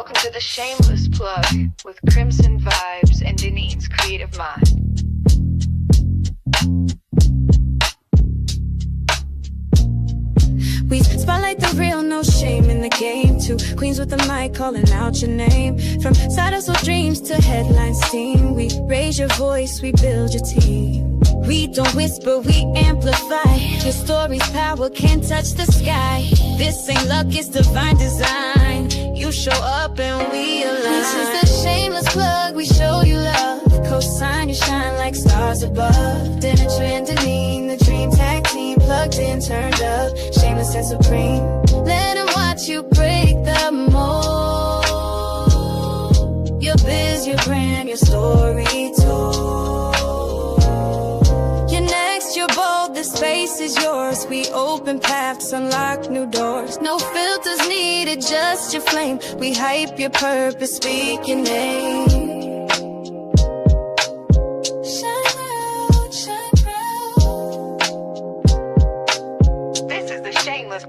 Welcome to the Shameless Plug with Crimson Vibes and Denise's Creative Mind. We spotlight the real, no shame in the game. Two queens with the mic calling out your name. From side hustle dreams to headline steam, we raise your voice, we build your team. We don't whisper, we amplify. Your story's power can't touch the sky. This ain't luck, it's divine design. You show up and we align. This is the Shameless Plug, we show you love. Co-sign, you shine like stars above. Dinner trend, the dream tag team. Plugged in, turned up, shameless and supreme. Let them watch you break the mold. Your biz, your brand, your story told. You're next, you're bold, the space is yours. We open paths, unlock new doors. No filters needed, just your flame. We hype your purpose, speak your name.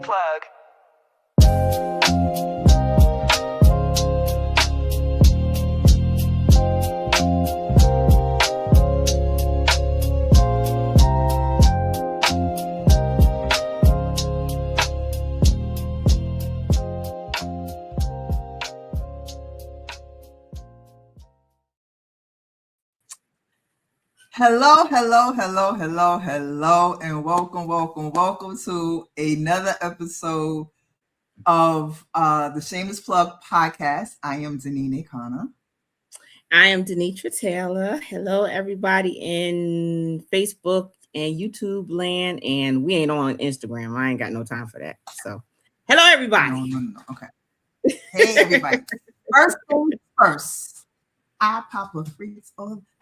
Plug. Hello, and welcome to another episode of the Shameless Plug podcast. I am Denise Connor. I am Denitra Taylor. Hello, everybody in Facebook and YouTube land, and we ain't on Instagram. I ain't got no time for that. So, hello, everybody. No. Okay. Hey, everybody. First things first.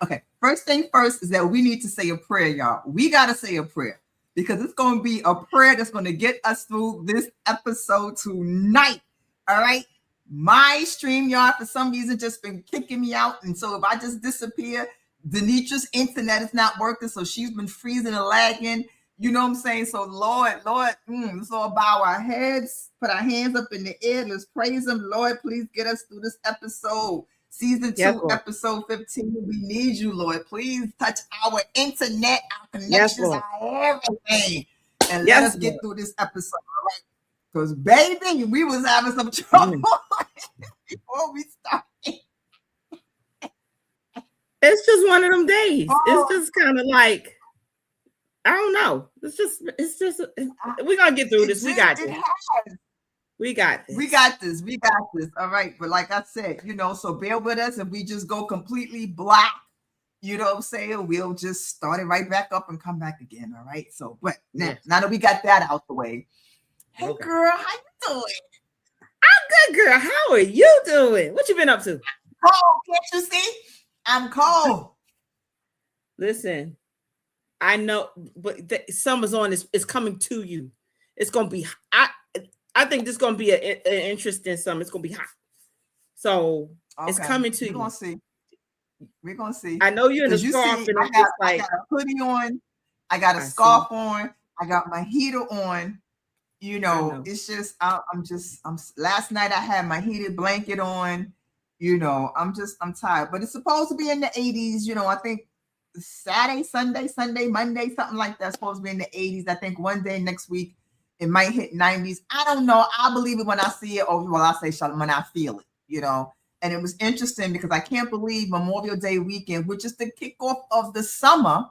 Okay, first thing first is that we need to say a prayer, y'all. We got to say a prayer because it's going to be a prayer that's going to get us through this episode tonight. All right. My StreamYard for some reason just been kicking me out. And so if I just disappear, Denitra's internet is not working. So she's been freezing and lagging. You know what I'm saying? So Lord, let's all bow our heads, put our hands up in the air. Let's praise him. Lord, please get us through this episode. Season 2, episode 15. We need you, Lord. Please touch our internet, our connections, our everything. And let us get through this episode, all right? Because, baby, we was having some trouble before we started. It's just one of them days. It's just kind of like, I don't know. It's just, we're going to get through this. We got this. We got this. All right. But like I said, so bear with us. If we just go completely black, you know what I'm saying? We'll just start it right back up and come back again. All right. So, but now that we got that out the way. Hey, girl, how you doing? I'm good, girl. How are you doing? What you been up to? Cold. Can't you see? I'm cold. Listen, I know, but summer's on. It's coming to you. It's going to be hot. I think this is going to be an interesting summer. It's going to be hot. So it's coming to you. We're going to see. I know you're in a scarf. And I got a hoodie on. I got a scarf on. I got my heater on. It's just, I'm last night I had my heated blanket on. I'm tired. But it's supposed to be in the 80s. I think Saturday, Sunday, Monday, something like that. Supposed to be in the 80s. I think one day next week. It might hit 90s. I don't know. I believe it when I see it, or I say when I feel it, And it was interesting because I can't believe Memorial Day weekend, which is the kickoff of the summer,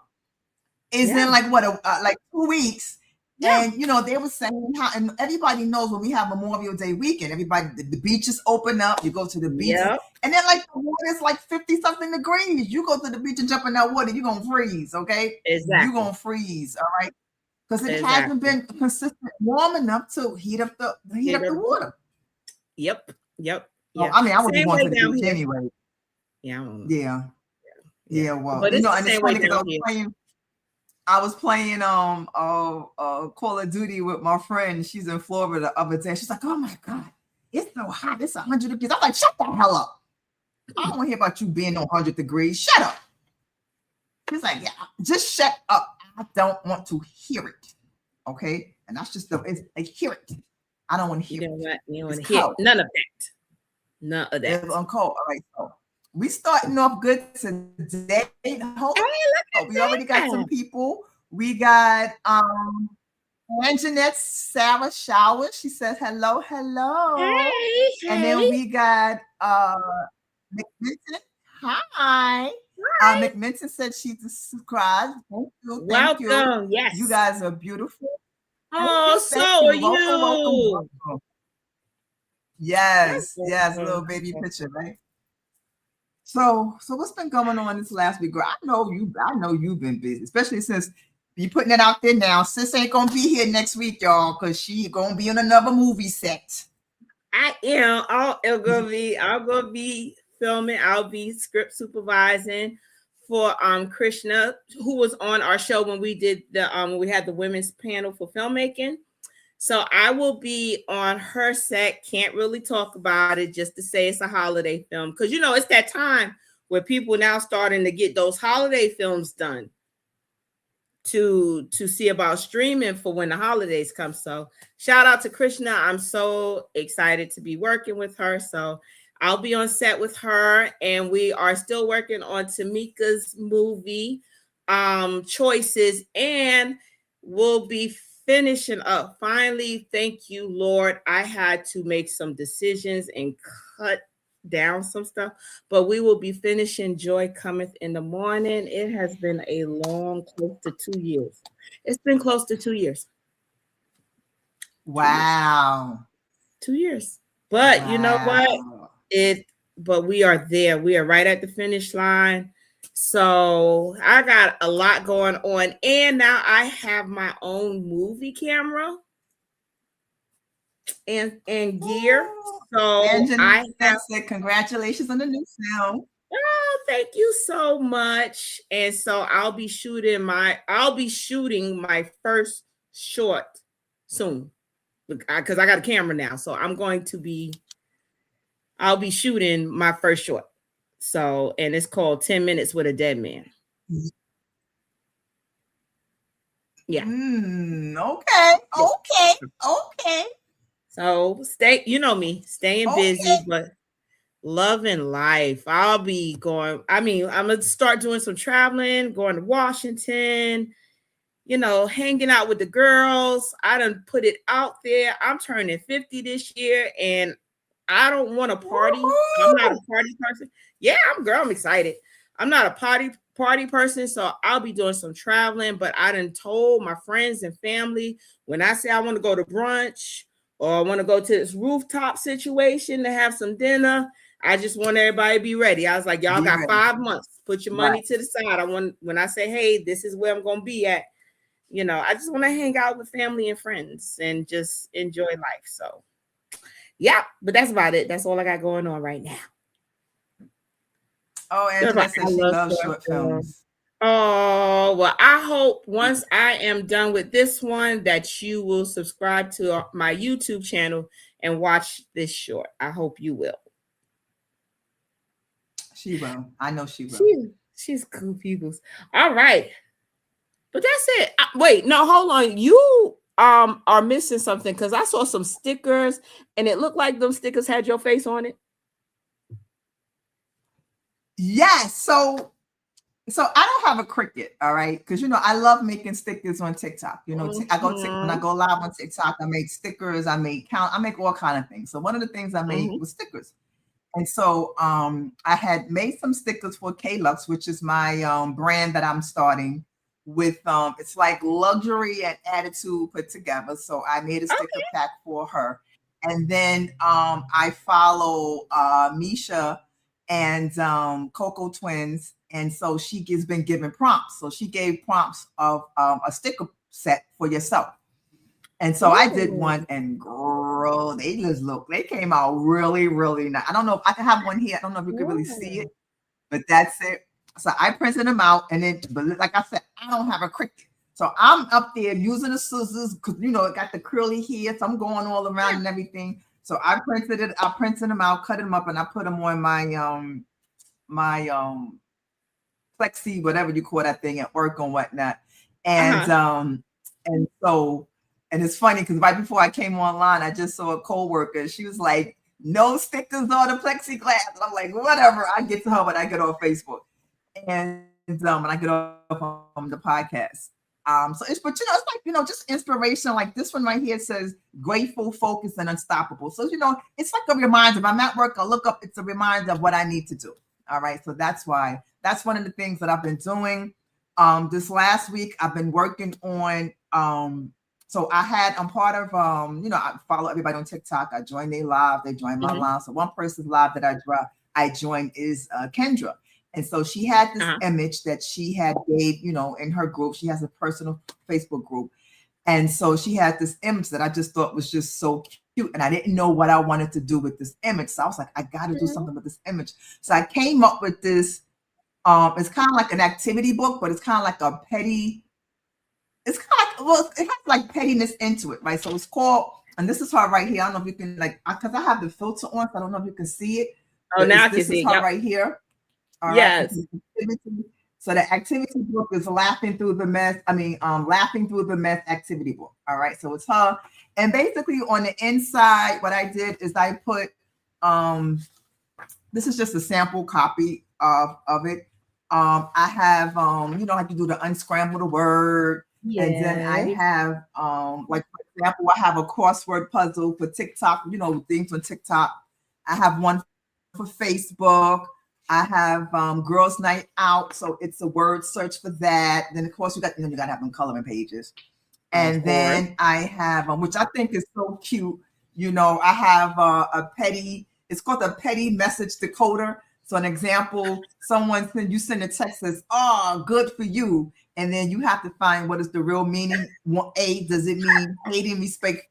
is in like 2 weeks. Yeah. And they were saying how, and everybody knows when we have Memorial Day weekend, the beaches open up. You go to the beach, and then like the water is like 50 something degrees. You go to the beach and jump in that water, you're gonna freeze. Okay, exactly. You're gonna freeze. All right. Because it hasn't been consistent warm enough to heat up the water. Yep. Well, I mean, I would be going to the beach anyway. Yeah, I don't know. Yeah. Well, but and it's funny because I was playing Call of Duty with my friend. She's in Florida the other day. She's like, "Oh my God, it's so hot! It's 100 degrees." I'm like, "Shut the hell up! I don't want to hear about you being on 100 degrees. Shut up." She's like, "Yeah, just shut up. I don't want to hear it." Okay. And that's just I hear it. I don't want to hear it. You don't want to hear none of that. None of that. On cold. All right, so we starting off good today. We already got some people. We got Anjanette Sarah Shower. She says hello. Hey. And then we got McMinton. Hi. McMinton said she subscribed. Thank you. Welcome. Yes. You guys are beautiful. Oh, so are you. Welcome. Yes, little baby picture, right? So what's been going on this last week, girl? I know you've been busy, especially since you putting it out there now. Sis ain't gonna be here next week, y'all, because she gonna be on another movie set. I am. I'm gonna be filming. I'll be script supervising for Krishna, who was on our show when we did when we had the women's panel for filmmaking. So I will be on her set. Can't really talk about it, just to say it's a holiday film, because it's that time where people now starting to get those holiday films done to see about streaming for when the holidays come. So shout out to Krishna. I'm so excited to be working with her. So I'll be on set with her, and we are still working on Tamika's movie choices, and we'll be finishing up. Finally, thank you, Lord. I had to make some decisions and cut down some stuff, but we will be finishing Joy Cometh in the Morning. It has been a long, close to 2 years. It's been close to 2 years. Wow. 2 years. But you know what? But we are there. We are right at the finish line. So I got a lot going on, and now I have my own movie camera and gear. So I said congratulations on the new film. Oh, thank you so much. And so I'll be shooting my first short soon, because I got a camera now. So I'll be shooting my first short. So, and it's called 10 Minutes with a Dead Man. Yeah. Okay. So staying busy, but loving life. I'm gonna start doing some traveling, going to Washington, hanging out with the girls. I done put it out there. I'm turning 50 this year, and I don't want to party. I'm not a party person. Yeah, I'm excited. I'm not a party person, so I'll be doing some traveling, but I done told my friends and family, when I say I want to go to brunch or I want to go to this rooftop situation to have some dinner, I just want everybody to be ready. I was like, y'all got 5 months. Put your money to the side. When I say, hey, this is where I'm going to be at, I just want to hang out with family and friends and just enjoy life. So yeah, but that's about it. That's all I got going on right now. Oh, Angela says she loves short films. Oh, well, I hope once I am done with this one that you will subscribe to my YouTube channel and watch this short. I hope you will. She will. I know she will. She's cool people. All right. But that's it. Wait, no, hold on. You are missing something, because I saw some stickers and it looked like those stickers had your face on it. Yes. So I don't have a Cricut, all right, because I love making stickers on TikTok. When I go live on TikTok, I make stickers, I make all kind of things. So one of the things I made was stickers, and so I had made some stickers for K-Lux, which is my brand that I'm starting with. It's like luxury and attitude put together. So I made a sticker pack for her, and then I follow Misha and Coco Twins. And so she has been given prompts. So she gave prompts of a sticker set for yourself. And so I did one, and girl, they came out really, really nice. I don't know if I can have one here. I don't know if you can really see it, but that's it. So I printed them out, but like I said, I don't have a Cricut. So I'm up there using the scissors because, it got the curly hair. So I'm going all around and everything. So I printed them out, cut them up, and I put them on my plexi, whatever you call that thing at work and whatnot. And and it's funny because right before I came online, I just saw a coworker. She was like, no stickers on the plexiglass. I'm like, whatever. I get to her when I get on Facebook, and when I get off the podcast. So it's, but it's like, just inspiration. Like this one right here says grateful, focused, and unstoppable. So it's like a reminder. If I'm at work, I look up, it's a reminder of what I need to do. All right. So that's one of the things that I've been doing. This last week I've been working on so I'm part of I follow everybody on TikTok. I joined their live, they joined my live. So one person's live that I joined is Kendra. And so she had this image that she had gave, in her group. She has a personal Facebook group. And so she had this image that I just thought was just so cute. And I didn't know what I wanted to do with this image. So I was like, I got to do something with this image. So I came up with this. It's kind of like an activity book, but it's kind of like a petty. It's kind of like, it has like pettiness into it, right? So it's called, and this is her right here. I don't know if you can because I have the filter on, so I don't know if you can see it. Oh, now I can see it. This is her right here. All yes. Right. So the activity book is Laughing Through the Mess. Laughing Through the Mess activity book. All right. So it's her. And basically on the inside, what I did is I put, this is just a sample copy of it. I have, I can do the unscramble the word. Yeah. And then I have, like, for example, I have a crossword puzzle for TikTok, things for TikTok. I have one for Facebook. I have Girls Night Out, so it's a word search for that. Then of course you got to have them coloring pages, and then I have which I think is so cute. I have a petty. It's called a petty message decoder. So an example: you send a text says, "Oh, good for you," and then you have to find what is the real meaning. A, does it mean hating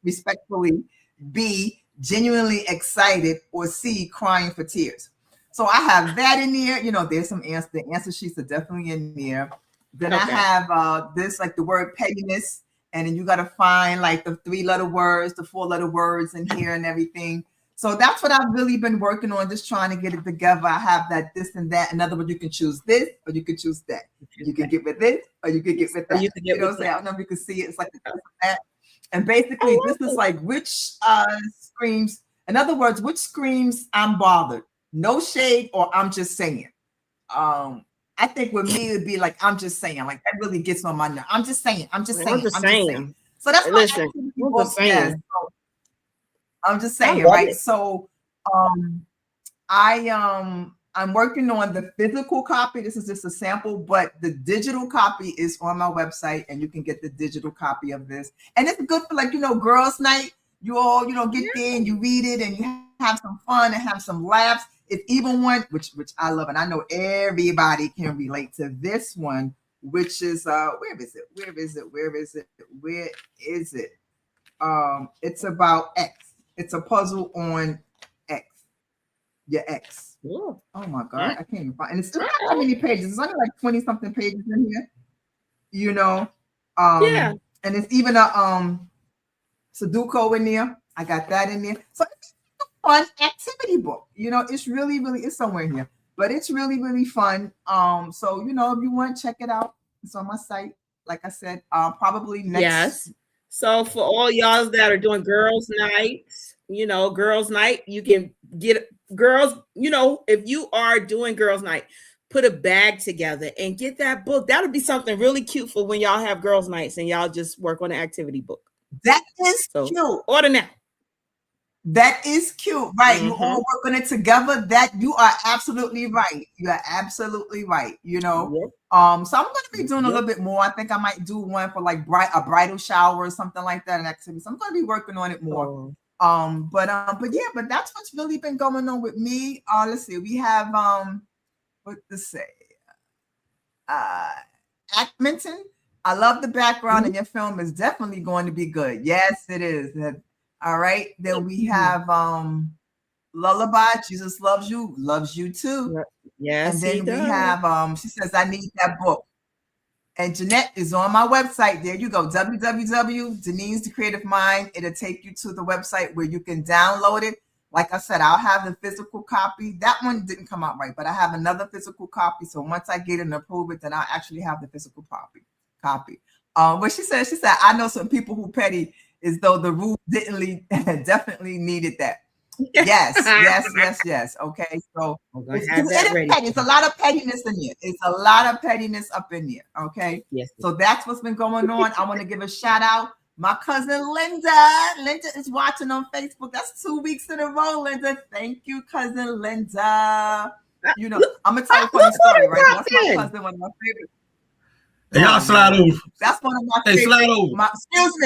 respectfully? B, genuinely excited, or C, crying for tears? So I have that in there. There's some answers. The answer sheets are definitely in there. Then I have this, like the word pettiness. And then you got to find like the 3-letter words, the 4-letter words in here and everything. So that's what I've really been working on, just trying to get it together. I have that, this and that. In other words, you can choose this or you can choose that. You can get with this or you can get with that. I don't know if you can see it. It's like that. And basically, this is like which screams, in other words, which screams I'm bothered. No shade, or I'm just saying. I think with me, it would be like, I'm just saying. Like, that really gets on my nerve. I'm just saying. I'm just saying. So that's what I'm just saying, right? So I'm working on the physical copy. This is just a sample, but the digital copy is on my website, and you can get the digital copy of this. And it's good for like, girls' night. You all, get there and you read it and you have some fun and have some laughs. It's even one, which I love, and I know everybody can relate to this one, which is where is it? It's about X. It's a puzzle on X. Your X. Ooh. Oh my God, I can't even find, and it's still not that many pages. It's only like 20-something pages in here. Yeah. And it's even a Sudoku in there. I got that in there. So it's a fun activity book. It's really, it's somewhere in here, but it's really, really fun. So, if you want to check it out, it's on my site. Like I said, probably next. Yes. So for all y'all that are doing girls' nights, girls' night, you can get girls, if you are doing girls' night, put a bag together and get that book. That'll be something really cute for when y'all have girls' nights and y'all just work on an activity book. That is cute. Order now. That is cute, right? Mm-hmm. You all working it together. That you are absolutely right. You are absolutely right. Yep. So I'm going to be doing a little bit more. I think I might do one for like a bridal shower or something like that, an activity. So I'm going to be working on it more. But that's what's really been going on with me. Let's see. We have what to say. Minton, I love the background in your film. Is definitely going to be good. Yes, it is. All right. Then we have Lullaby. Jesus loves you too. Yes. And then we have she says, I need that book. And Jeanette is on my website. There you go. www.Denise the Creative Mind. It'll take you to the website where you can download it. Like I said, I'll have the physical copy. That one didn't come out right, but I have another physical copy. So once I get it and approve it, then I'll actually have the physical copy. But she said, I know some people who petty as though the rule definitely needed that. Yes. Okay, so it's a lot of pettiness in here. It's a lot of pettiness up in here. Okay, yes. So that's what's been going on. I want to give a shout out. My cousin Linda. Linda is watching on Facebook. That's 2 weeks in a row, Linda. Thank you, cousin Linda. You know, I'm gonna tell you a funny story, right? That's my cousin, one of my favorites. Hey, y'all slide over. That's one of my favorite. Slide over. Excuse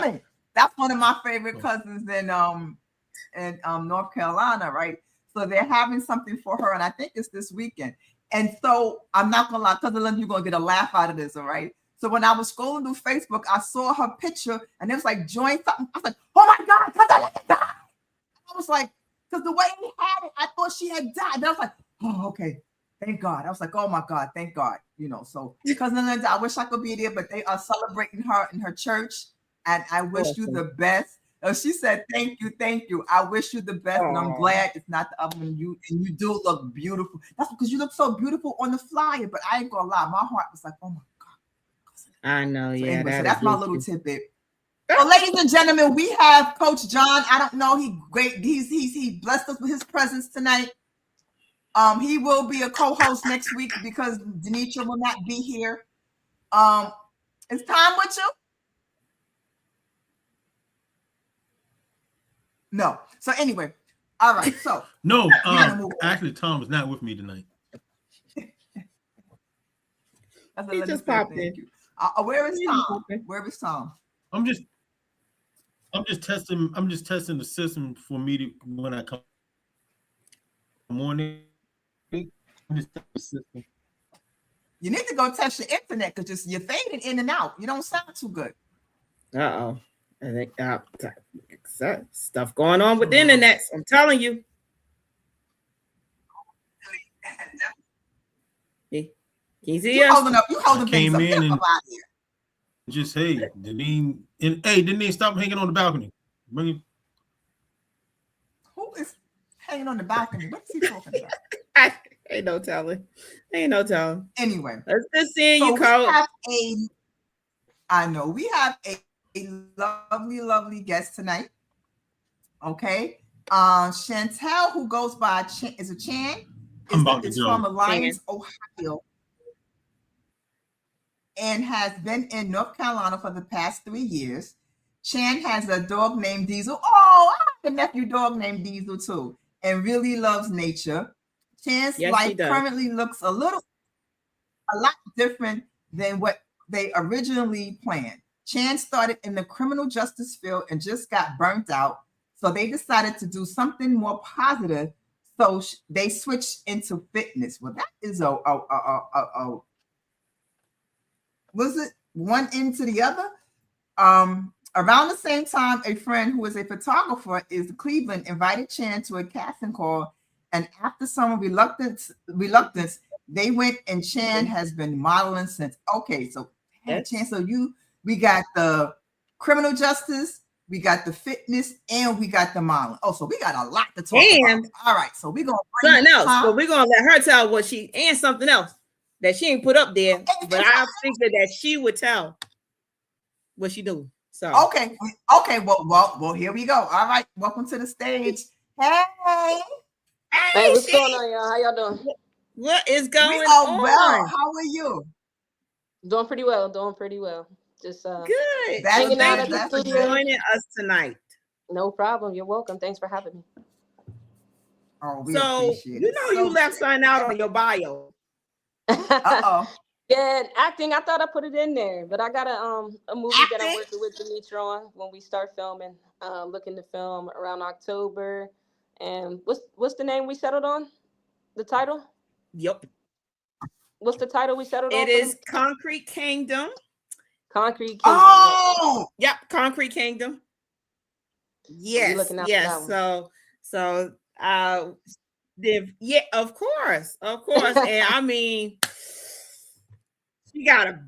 me. That's one of my favorite cousins in North Carolina, right? So they're having something for her, and I think it's this weekend. And so I'm not gonna lie, cousin Linda, you're gonna get a laugh out of this, all right? So when I was scrolling through Facebook, I saw her picture, and it was like join something. I was like, oh my God, cousin Linda! I was like, because the way he had it, I thought she had died. And I was like, oh, okay. Thank God. I was like, oh my God, thank God. You know, so cousin Linda, I wish I could be there, but they are celebrating her in her church. And I wish you the best. She said, thank you. I wish you the best. And I'm glad it's not the other one. And you do look beautiful. That's because you look so beautiful on the flyer. But I ain't gonna lie, my heart was like, oh my God. I know, so yeah. Anyway, so that's my little tidbit. So, ladies and gentlemen, we have Coach John. I don't know, he blessed us with his presence tonight. He will be a co-host next week because Denitra will not be here. Is Tom with you? No. So anyway, all right. So no, actually, Tom is not with me tonight. He just popped in. Where is Tom? Where is Tom? I'm just testing the system for me to when I come morning. You need to go test your internet because you're fading in and out. You don't sound too good. I think stuff going on with the internet. I'm telling you. You holding things up. In and just Deneen, stop hanging on the balcony. Who is hanging on the balcony? What's he talking about? Ain't no telling. Anyway, let's just see you, Coach. I know we have a lovely guest tonight. Okay, Chantel, who goes by Chan, is from Alliance, Ohio, and has been in North Carolina for the past 3 years. Chan has a dog named Diesel. Oh, I have a nephew dog named Diesel too, and really loves nature. Chan's life currently looks a lot different than what they originally planned. Chan started in the criminal justice field and just got burnt out. So they decided to do something more positive. So they switched into fitness. Well, that is was it one into the other? Around the same time, a friend who is a photographer in Cleveland invited Chan to a casting call. And after some reluctance, they went, and Chan has been modeling since. Okay, so Chan, we got the criminal justice, we got the fitness, and we got the modeling. Oh, so we got a lot to talk about. All right, so we're gonna bring something else, but we're gonna let her tell what and something else that she ain't put up there. But I think that she would tell what she do. So okay. Well, here we go. All right, welcome to the stage. Hey, what's going on, y'all? How y'all doing? What is going on? Well, how are you? Doing pretty well. Just good. Hanging out at the studio. Joining us tonight. No problem. You're welcome. Thanks for having me. Oh, we appreciate it. You left something out on your bio. Yeah, acting. I thought I put it in there, but I got a movie that I'm working with Denitra on when we start filming. Looking to film around October. And what's the name we settled on? The title? Yep. What's the title we settled on? It is Concrete Kingdom. Concrete Kingdom. Oh, yep, Concrete Kingdom. Yes. So of course. And I mean, she got a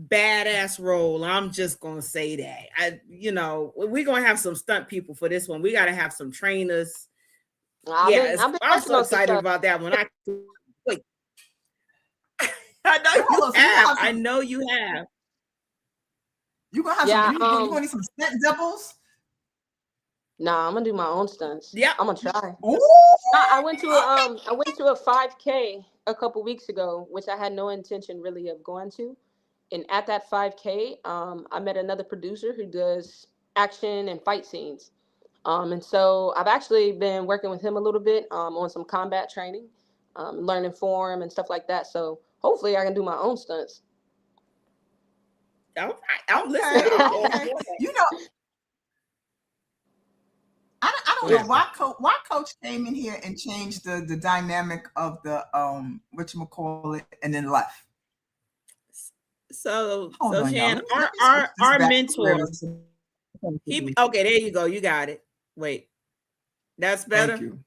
badass role. I'm just gonna say that. We're gonna have some stunt people for this one. We gotta have some trainers. I'm so excited about that one. I know you have. You gonna have some. You gonna need some stunt doubles. Nah, I'm gonna do my own stunts. Yeah, I'm gonna try. Ooh, I went to a 5K a couple weeks ago, which I had no intention really of going to. And at that 5K, I met another producer who does action and fight scenes. And so I've actually been working with him a little bit on some combat training, learning form and stuff like that. So hopefully I can do my own stunts. all right. I'm okay, listening. okay. You know, I don't know why coach came in here and changed the dynamic of the whatchamacallit and then left. So Hold on, y'all. Shan, Let me switch this our back to mentor. where it's supposed to be. Okay, there you go. You got it. Wait, that's better. Thank you.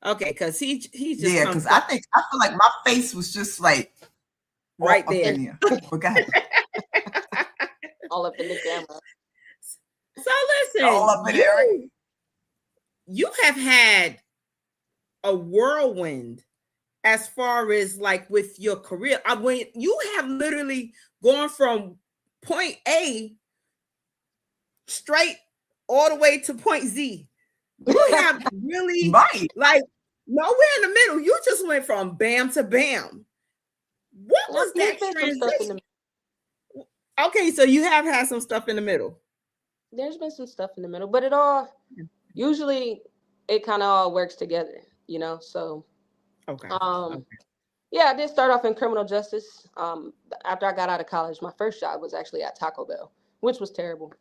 Okay, because he just because I feel like my face was just like right up there. in here. But go ahead. All up in the camera. So listen, All up in there. You have had a whirlwind as far as like with your career. I mean, you have literally gone from point A straight all the way to point Z. You have really like nowhere in the middle. You just went from bam to bam. What was that transition? Okay, so you have had some stuff in the middle. There's been some stuff in the middle, but it all usually it kind of all works together, you know. So okay. Yeah, I did start off in criminal justice. After I got out of college, my first job was actually at Taco Bell, which was terrible.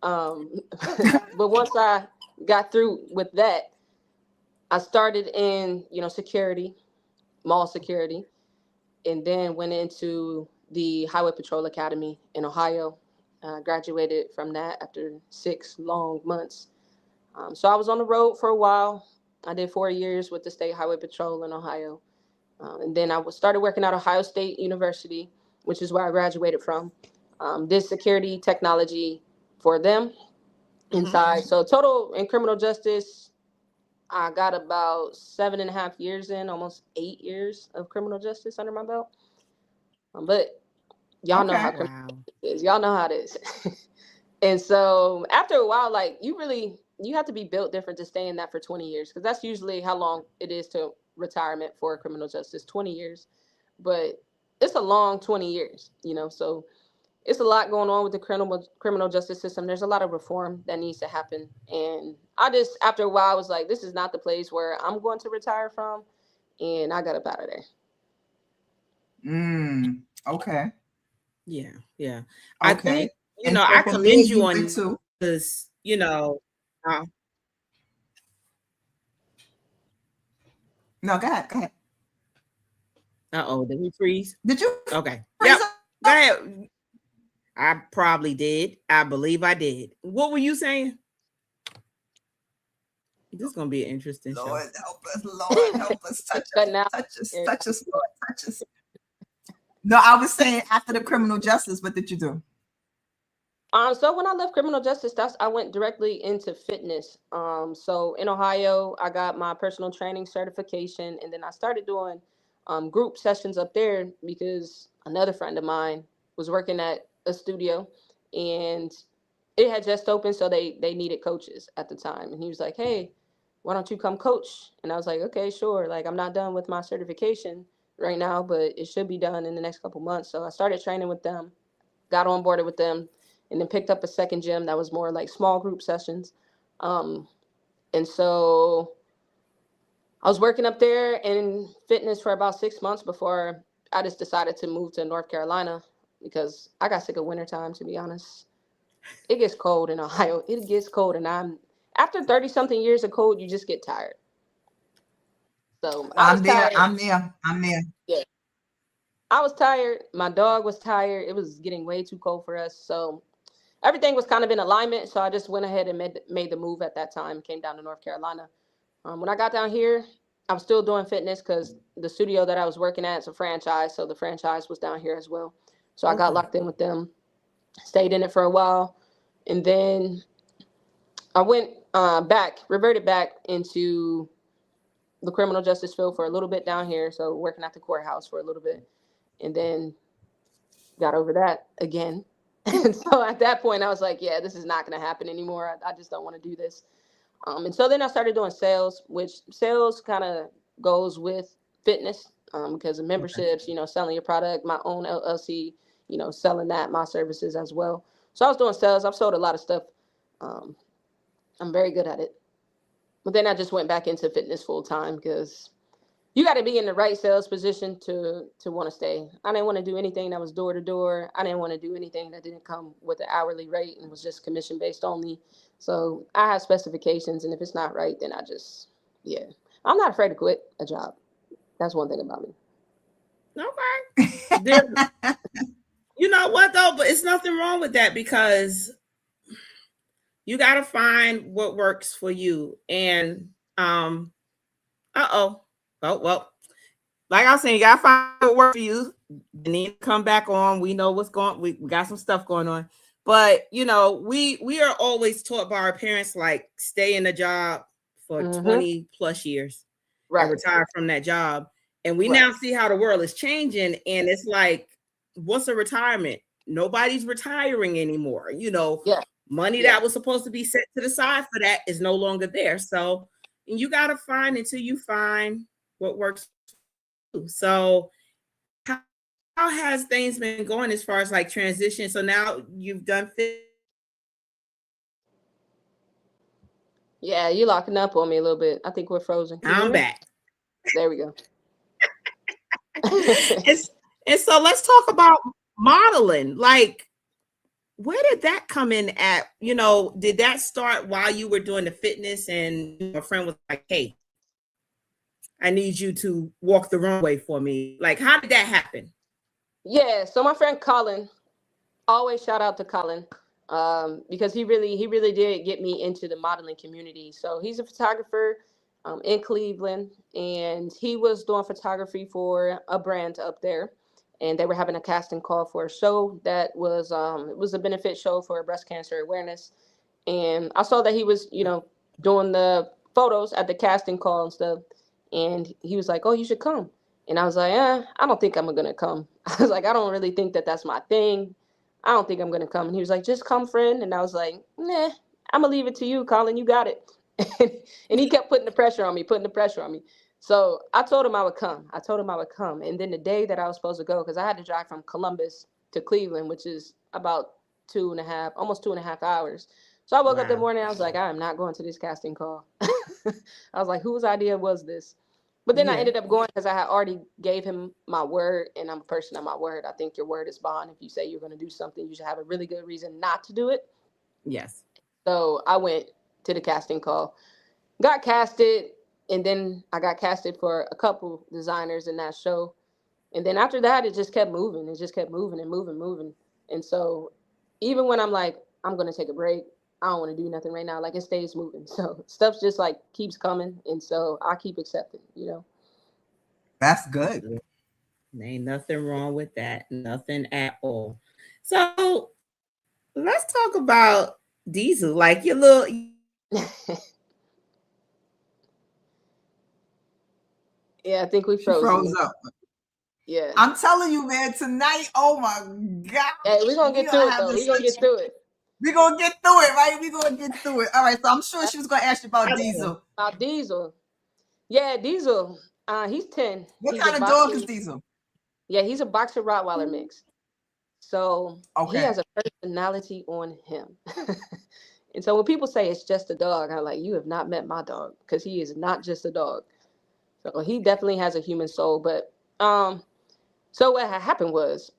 But once I got through with that, I started in, security, mall security, and then went into the Highway Patrol Academy in Ohio. Graduated from that after 6 long months. So I was on the road for a while. I did 4 years with the State Highway Patrol in Ohio. And then I started working at Ohio State University, which is where I graduated from. Did security technology for them inside. So total in criminal justice, I got about 7.5 years in, almost 8 years of criminal justice under my belt. But y'all know how criminal it is. Y'all know how it is. And so after a while, like you have to be built different to stay in that for 20 years, because that's usually how long it is to retirement for criminal justice, 20 years. But it's a long 20 years, so it's a lot going on with the criminal justice system. There's a lot of reform that needs to happen. And I just, after a while, I was like, this is not the place where I'm going to retire from. And I got up out of there. Okay. Yeah. Okay. I think, I commend you on too. Because, No, go ahead. Did we freeze? Did you? Okay. Yep. Go ahead. I probably did. I believe I did. What were you saying? This is gonna be an interesting show. Lord help us, touch us, Lord, touch us. No, I was saying after the criminal justice, what did you do? So when I left criminal justice, I went directly into fitness. So in Ohio, I got my personal training certification, and then I started doing group sessions up there because another friend of mine was working at a studio, and it had just opened, so they needed coaches at the time. And he was like, "Hey, why don't you come coach?" And I was like, "Okay, sure." Like, I'm not done with my certification right now, but it should be done in the next couple months. So I started training with them, got on board with them, and then picked up a second gym that was more like small group sessions. And so I was working up there in fitness for about 6 months before I just decided to move to North Carolina, because I got sick of wintertime, to be honest. It gets cold in Ohio. It gets cold, and after 30 something years of cold, you just get tired. So I'm there. Yeah. I was tired. My dog was tired. It was getting way too cold for us. So everything was kind of in alignment. So I just went ahead and made the move at that time, came down to North Carolina. When I got down here, I was still doing fitness because the studio that I was working at is a franchise. So the franchise was down here as well. So I got locked in with them, stayed in it for a while. And then I went reverted back into the criminal justice field for a little bit down here. So working at the courthouse for a little bit, and then got over that again. And so at that point I was like, yeah, this is not going to happen anymore. I just don't want to do this. And so then I started doing sales, which sales kind of goes with fitness, because of memberships, selling your product, my own LLC, selling that, my services as well. So I was doing sales. I've sold a lot of stuff. Um, I'm very good at it. But then I just went back into fitness full time because you got to be in the right sales position to want to stay. I didn't want to do anything that was door to door. I didn't want to do anything that didn't come with an hourly rate and was just commission based only. So I have specifications, and if it's not right, then yeah, I'm not afraid to quit a job. That's one thing about me. Okay. You know what though? But it's nothing wrong with that because you got to find what works for you. And well, like I was saying, you got to find what works for you. You need to come back on. We know what's going. We got some stuff going on, but we are always taught by our parents like stay in a job for 20 plus years, right, and retire from that job. And we now see how the world is changing, and it's like, what's a retirement? Nobody's retiring anymore. Money that was supposed to be set to the side for that is no longer there. So you got to find until you find what works for you. So how has things been going as far as like transition? So now you've done fit. Yeah, you're locking up on me a little bit. I think we're frozen. I'm back. There we go. and so let's talk about modeling. Like, where did that come in at? Did that start while you were doing the fitness and your friend was like, hey, I need you to walk the runway for me? Like, how did that happen? Yeah, so my friend Colin, always shout out to Colin, because he really did get me into the modeling community. So he's a photographer in Cleveland, and he was doing photography for a brand up there, and they were having a casting call for a show that was it was a benefit show for breast cancer awareness. And I saw that he was doing the photos at the casting call and stuff, and he was like, oh, you should come. And I was like, I don't think I'm gonna come. I was like, I don't really think that that's my thing. I don't think I'm gonna come. And he was like, just come, friend. And I was like, nah, I'm gonna leave it to you, Colin. You got it. And he kept putting the pressure on me. So I told him I would come. And then the day that I was supposed to go, because I had to drive from Columbus to Cleveland, which is about almost 2.5 hours. So I woke up the morning, I was like, I am not going to this casting call. I was like, whose idea was this? But then I ended up going because I had already gave him my word, and I'm a person of my word. I think your word is bond. If you say you're going to do something, you should have a really good reason not to do it. Yes. So I went to the casting call, got casted, and then I got casted for a couple designers in that show. And then after that, it just kept moving. It just kept moving and moving. And so even when I'm like, I'm going to take a break, I don't want to do nothing right now, like it stays moving. So stuff just like keeps coming. And so I keep accepting, That's good. Ain't nothing wrong with that. Nothing at all. So let's talk about Diesel. Like your little yeah, I think we froze up. Yeah. I'm telling you, man, tonight, oh my God. Hey, we're going to get through it, though. We're going to get through it. We're going to get through it, right? We're going to get through it. All right, so I'm sure she was going to ask you about Diesel. About Diesel. Yeah, Diesel. He's 10. What kind of dog is Diesel? Yeah, he's a boxer Rottweiler mix. So he has a personality on him. And so when people say it's just a dog, I'm like, you have not met my dog, because he is not just a dog. So he definitely has a human soul. But so what had happened was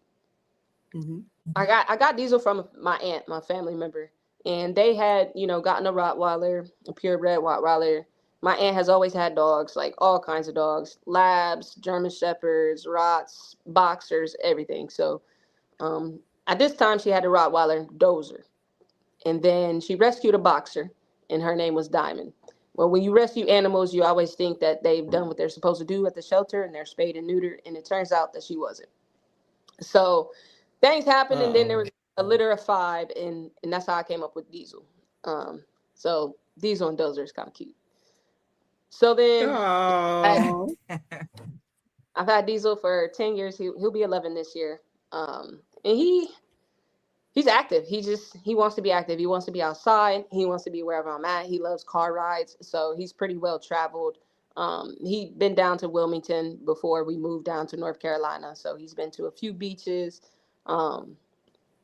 I got Diesel from my aunt, my family member, and they had, gotten a Rottweiler, a purebred Rottweiler. My aunt has always had dogs, like all kinds of dogs, Labs, German Shepherds, Rotts, Boxers, everything. So at this time, she had a Rottweiler, Dozer. And then she rescued a Boxer, and her name was Diamond. Well, when you rescue animals, you always think that they've done what they're supposed to do at the shelter, and they're spayed and neutered, and it turns out that she wasn't. So things happened, and then there was a litter of 5, and that's how I came up with Diesel. So Diesel and Dozer is kind of cute. So then I've had Diesel for 10 years. He'll be 11 this year. And He's active. He wants to be active. He wants to be outside. He wants to be wherever I'm at. He loves car rides, so he's pretty well traveled. He'd been down to Wilmington before we moved down to North Carolina, so he's been to a few beaches. Um,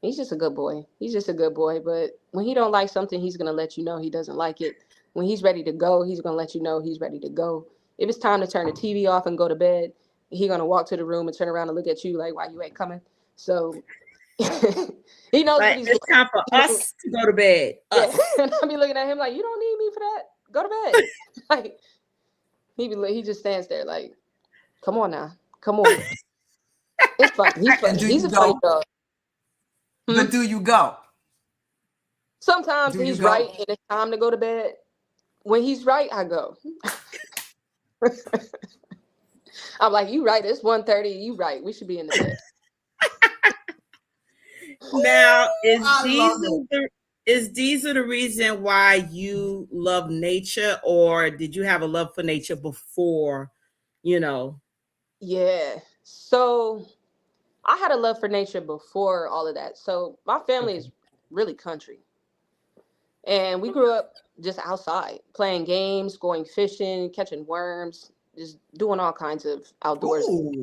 he's just a good boy. He's just a good boy. But when he don't like something, he's gonna let you know he doesn't like it. When he's ready to go, he's gonna let you know he's ready to go. If it's time to turn the TV off and go to bed, he's gonna walk to the room and turn around and look at you like, "Why you ain't coming?" So he knows what he's it's time for us to go to bed. Yeah. And I'll be looking at him like, "You don't need me for that. Go to bed." Like he just stands there like, "Come on now, come on." It's fun. He's fun. He's a funny dog. But do you go? Sometimes he's right and it's time to go to bed. When he's right, I go. I'm like, "You right? It's 1:30. You right? We should be in the bed." Now, is Diesel the reason why you love nature, or did you have a love for nature before, Yeah. So I had a love for nature before all of that. So my family is really country. And we grew up just outside, playing games, going fishing, catching worms, just doing all kinds of outdoors. Ooh.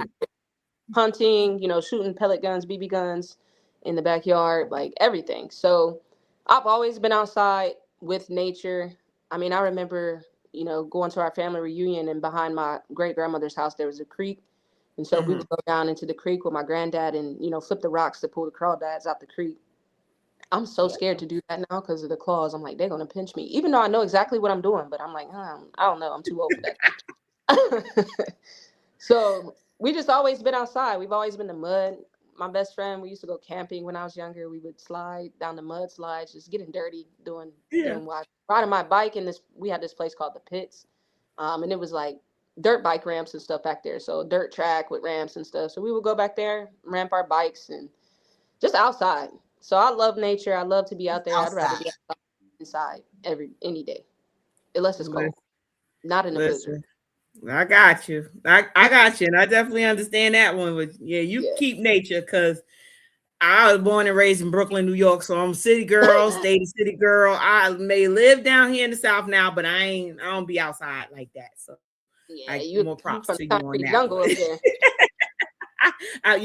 Hunting, shooting pellet guns, BB guns in the backyard, like everything. So I've always been outside with nature. I mean, I remember, going to our family reunion, and behind my great grandmother's house, there was a creek. And so we would go down into the creek with my granddad and, flip the rocks to pull the crawdads out the creek. I'm so scared to do that now because of the claws. I'm like, they're going to pinch me, even though I know exactly what I'm doing. But I'm like, I don't know. I'm too old for that. So we just always been outside. We've always been in the mud. My best friend, we used to go camping when I was younger. We would slide down the mud slides, just getting dirty, doing riding my bike. And we had this place called the Pits. And it was like dirt bike ramps and stuff back there. So dirt track with ramps and stuff. So we would go back there, ramp our bikes, and just outside. So I love nature. I love to be out there. I'd rather be outside inside any day, unless it's cold. Not in the blizzard. I got you. I got you. And I definitely understand that one. But keep nature, because I was born and raised in Brooklyn, New York. So I'm a city girl, stay the city girl. I may live down here in the South now, but I don't be outside like that. So you more props to you on that. Jungle over there. I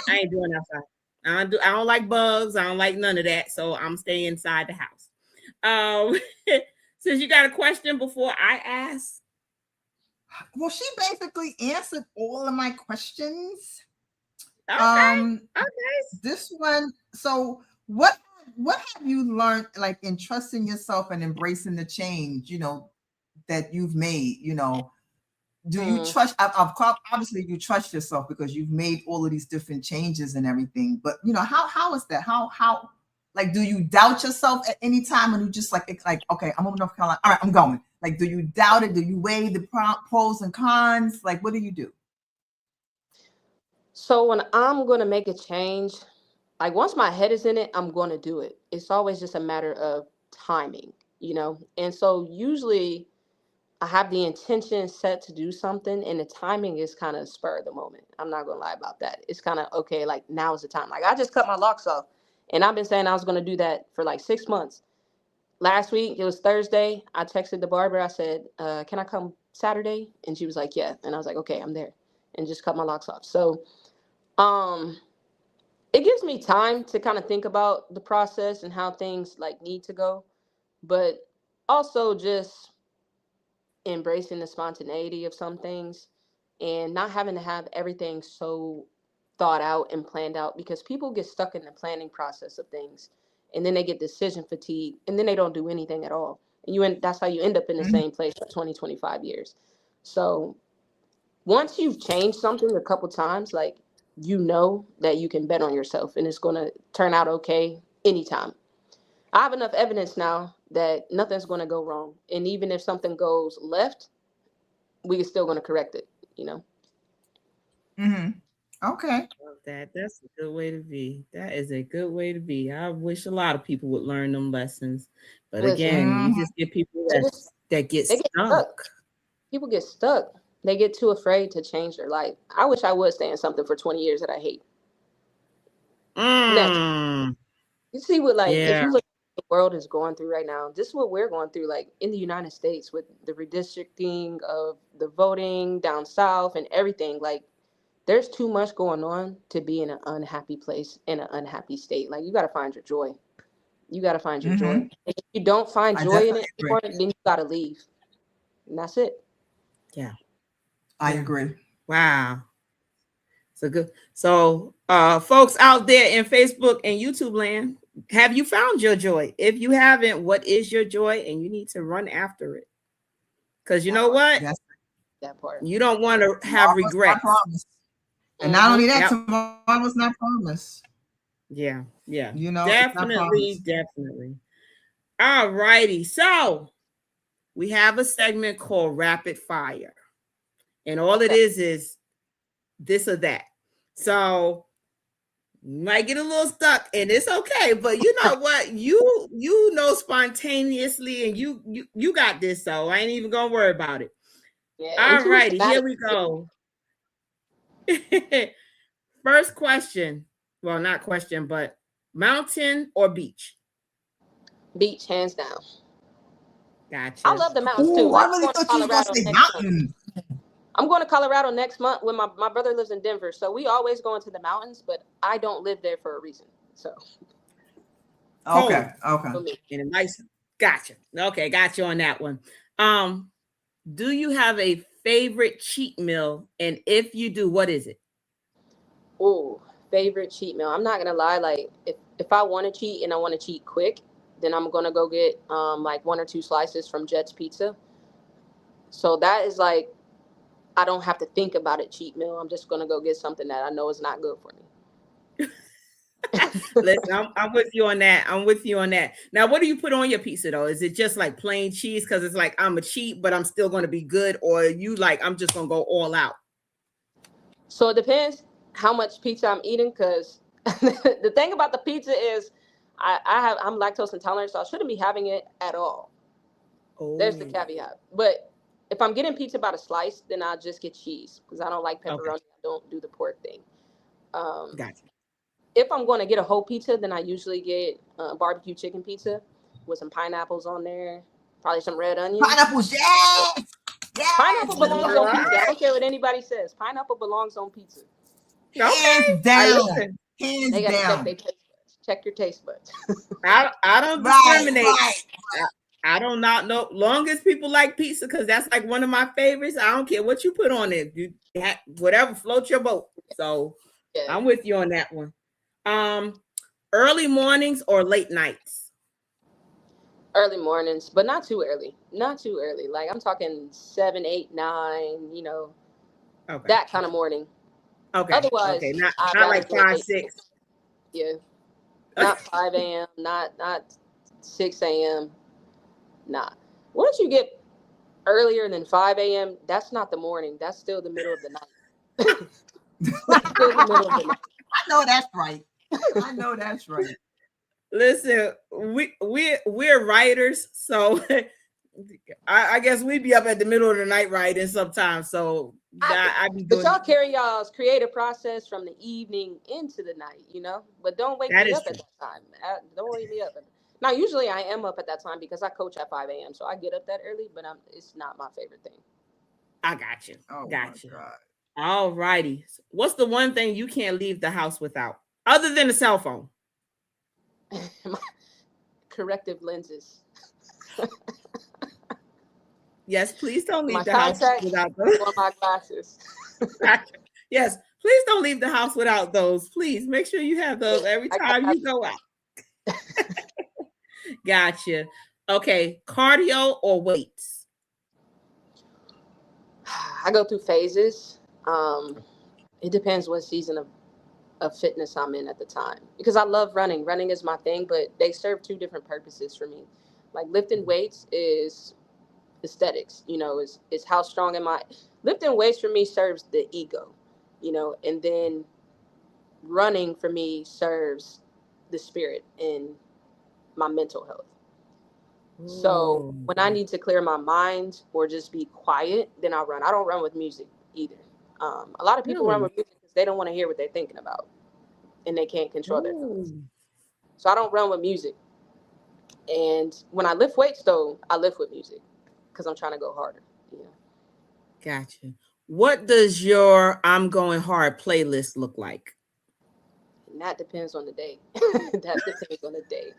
ain't doing outside. I don't like bugs. I don't like none of that. So I'm staying inside the house. Since you got a question before I ask. Well, she basically answered all of my questions. Okay. This one. So what have you learned, like, in trusting yourself and embracing the change, that you've made? Do you trust? Obviously, you trust yourself because you've made all of these different changes and everything. But how is that? How like, do you doubt yourself at any time, and you just like okay, I'm moving to North Carolina. All right, I'm going. Like, do you doubt it? Do you weigh the pros and cons? Like, what do you do? So when I'm going to make a change, like once my head is in it, I'm going to do it. It's always just a matter of timing, And so usually I have the intention set to do something, and the timing is kind of spur of the moment. I'm not going to lie about that. It's kind of, okay, like now is the time. Like I just cut my locks off, and I've been saying I was going to do that for like 6 months. Last week, it was Thursday. I texted the barber. I said, can I come Saturday? And she was like, yeah. And I was like, okay, I'm there, and just cut my locks off. So it gives me time to kind of think about the process and how things like need to go, but also just embracing the spontaneity of some things and not having to have everything so thought out and planned out, because people get stuck in the planning process of things, and then they get decision fatigue, and then they don't do anything at all. And that's how you end up in the same place for 20, 25 years. So once you've changed something a couple times, like, that you can bet on yourself and it's going to turn out okay anytime. I have enough evidence now that nothing's going to go wrong. And even if something goes left, we're still going to correct it, Okay. That's a good way to be. That is a good way to be. I wish a lot of people would learn them lessons. But again, you just get people that get stuck. People get stuck. They get too afraid to change their life. I wish I would stay in something for 20 years that I hate. You see what, like, if you look at what the world is going through right now, this is what we're going through, like in the United States with the redistricting of the voting down south and everything. Like, there's too much going on to be in an unhappy place, in an unhappy state. Like, you got to find your joy. You got to find your joy. And if you don't find joy in it anymore, then you got to leave. And that's it. Yeah. I agree. Wow. So good. So, folks out there in Facebook and YouTube land, have you found your joy? If you haven't, what is your joy? And you need to run after it. Because you know what? That part. You don't want to have regrets. And not only that, tomorrow was not promised. Yeah. You know, definitely. All righty. So we have a segment called Rapid Fire. And all it is this or that. So you might get a little stuck and it's okay, but you know what? You know spontaneously and you got this, so I ain't even gonna worry about it. Yeah, all righty, here we go. First question. Well, not question, but mountain or beach? Beach, hands down. Gotcha. I love the mountains too. I really thought you were gonna say mountain. I'm going to Colorado next month when my brother lives in Denver. So we always go into the mountains, but I don't live there for a reason. So. Okay. In a nice, gotcha. Okay, got you on that one. Do you have a favorite cheat meal? And if you do, what is it? Oh, favorite cheat meal. I'm not going to lie. Like if I want to cheat and I want to cheat quick, then I'm going to go get like 1 or 2 slices from Jet's Pizza. So that is like, I don't have to think about it, cheat meal. I'm just going to go get something that I know is not good for me. Listen, I'm with you on that. Now, what do you put on your pizza, though? Is it just like plain cheese? Because it's like, I'm a cheat, but I'm still going to be good. Or you like, I'm just going to go all out? So it depends how much pizza I'm eating. Because the thing about the pizza is I'm lactose intolerant, so I shouldn't be having it at all. Oh. There's the caveat. But if I'm getting pizza by the slice, then I'll just get cheese because I don't like pepperoni. Okay. I don't do the pork thing. Gotcha. If I'm going to get a whole pizza, then I usually get barbecue chicken pizza with some pineapples on there, probably some red onions. Pineapples, yes! Pineapple belongs on pizza. I don't care what anybody says. Pineapple belongs on pizza. Hands down. Hands down. Check your taste buds. I don't discriminate. Right. I don't not know. Long as people like pizza, because that's like one of my favorites. I don't care what you put on it. You whatever floats your boat. So I'm with you on that one. Early mornings or late nights? Early mornings, but not too early. Not too early. Like I'm talking 7, 8, 9. You know, that kind of morning. Okay. Otherwise, not like 5, 6. Yeah. Not 5 a.m. Not 6 a.m. Nah. Once you get earlier than 5 a.m., that's not the morning. That's still the middle of the night. That's still the middle of the night. I know that's right. Listen, we're writers, so I guess we'd be up at the middle of the night writing sometimes. So I'd be doing. But y'all carry y'all's creative process from the evening into the night, you know. But don't wake me up at that time. Don't wake me up. Now, usually I am up at that time because I coach at 5 a.m. So I get up that early, but it's not my favorite thing. I got you. Oh, got you. God. All righty. What's the one thing you can't leave the house without, other than a cell phone? Corrective lenses. Yes, please don't leave the house without those. Or my glasses. Yes, please don't leave the house without those. Please make sure you have those every time you go out. Gotcha. Okay, cardio or weights? I go through phases. It depends what season of fitness I'm in at the time, because I love running. Running is my thing, but they serve 2 different purposes for me. Like lifting weights is aesthetics, you know, is how strong am I. Lifting weights for me serves the ego, you know, and then running for me serves the spirit and my mental health. So when I need to clear my mind or just be quiet, then I run. I don't run with music either. A lot of people run with music because they don't want to hear what they're thinking about and they can't control their thoughts. So I don't run with music. And when I lift weights, though, I lift with music because I'm trying to go harder. Yeah. Gotcha. What does your I'm Going Hard playlist look like? And that depends on the day. That depends on the day.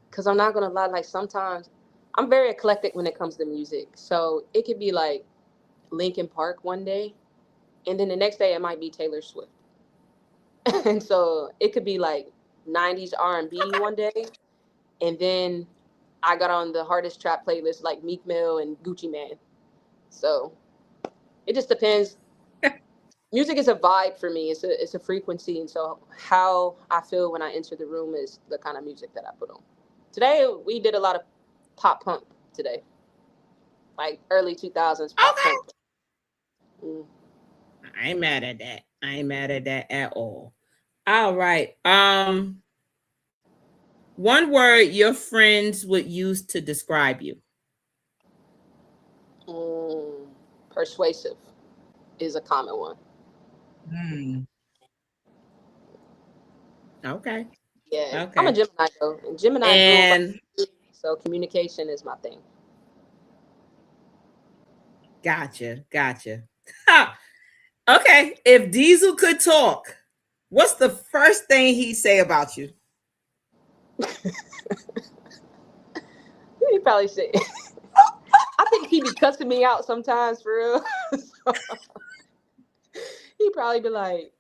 Because I'm not going to lie, like sometimes I'm very eclectic when it comes to music. So it could be like Linkin Park one day, and then the next day it might be Taylor Swift. And so it could be like 90s R&B one day, and then I got on the hardest trap playlist like Meek Mill and Gucci Man. So it just depends. Music is a vibe for me. It's a frequency, and so how I feel when I enter the room is the kind of music that I put on. Today we did a lot of pop punk today, like early 2000s pop punk. Mm. I ain't mad at that. I ain't mad at that at all. All right. One word your friends would use to describe you. Persuasive is a common one. Okay. Yeah. Okay. I'm a Gemini though. And Gemini rules like, so communication is my thing. Gotcha. Okay. If Diesel could talk, what's the first thing he'd say about you? He probably say I think he be cussing me out sometimes for real. So, he'd probably be like,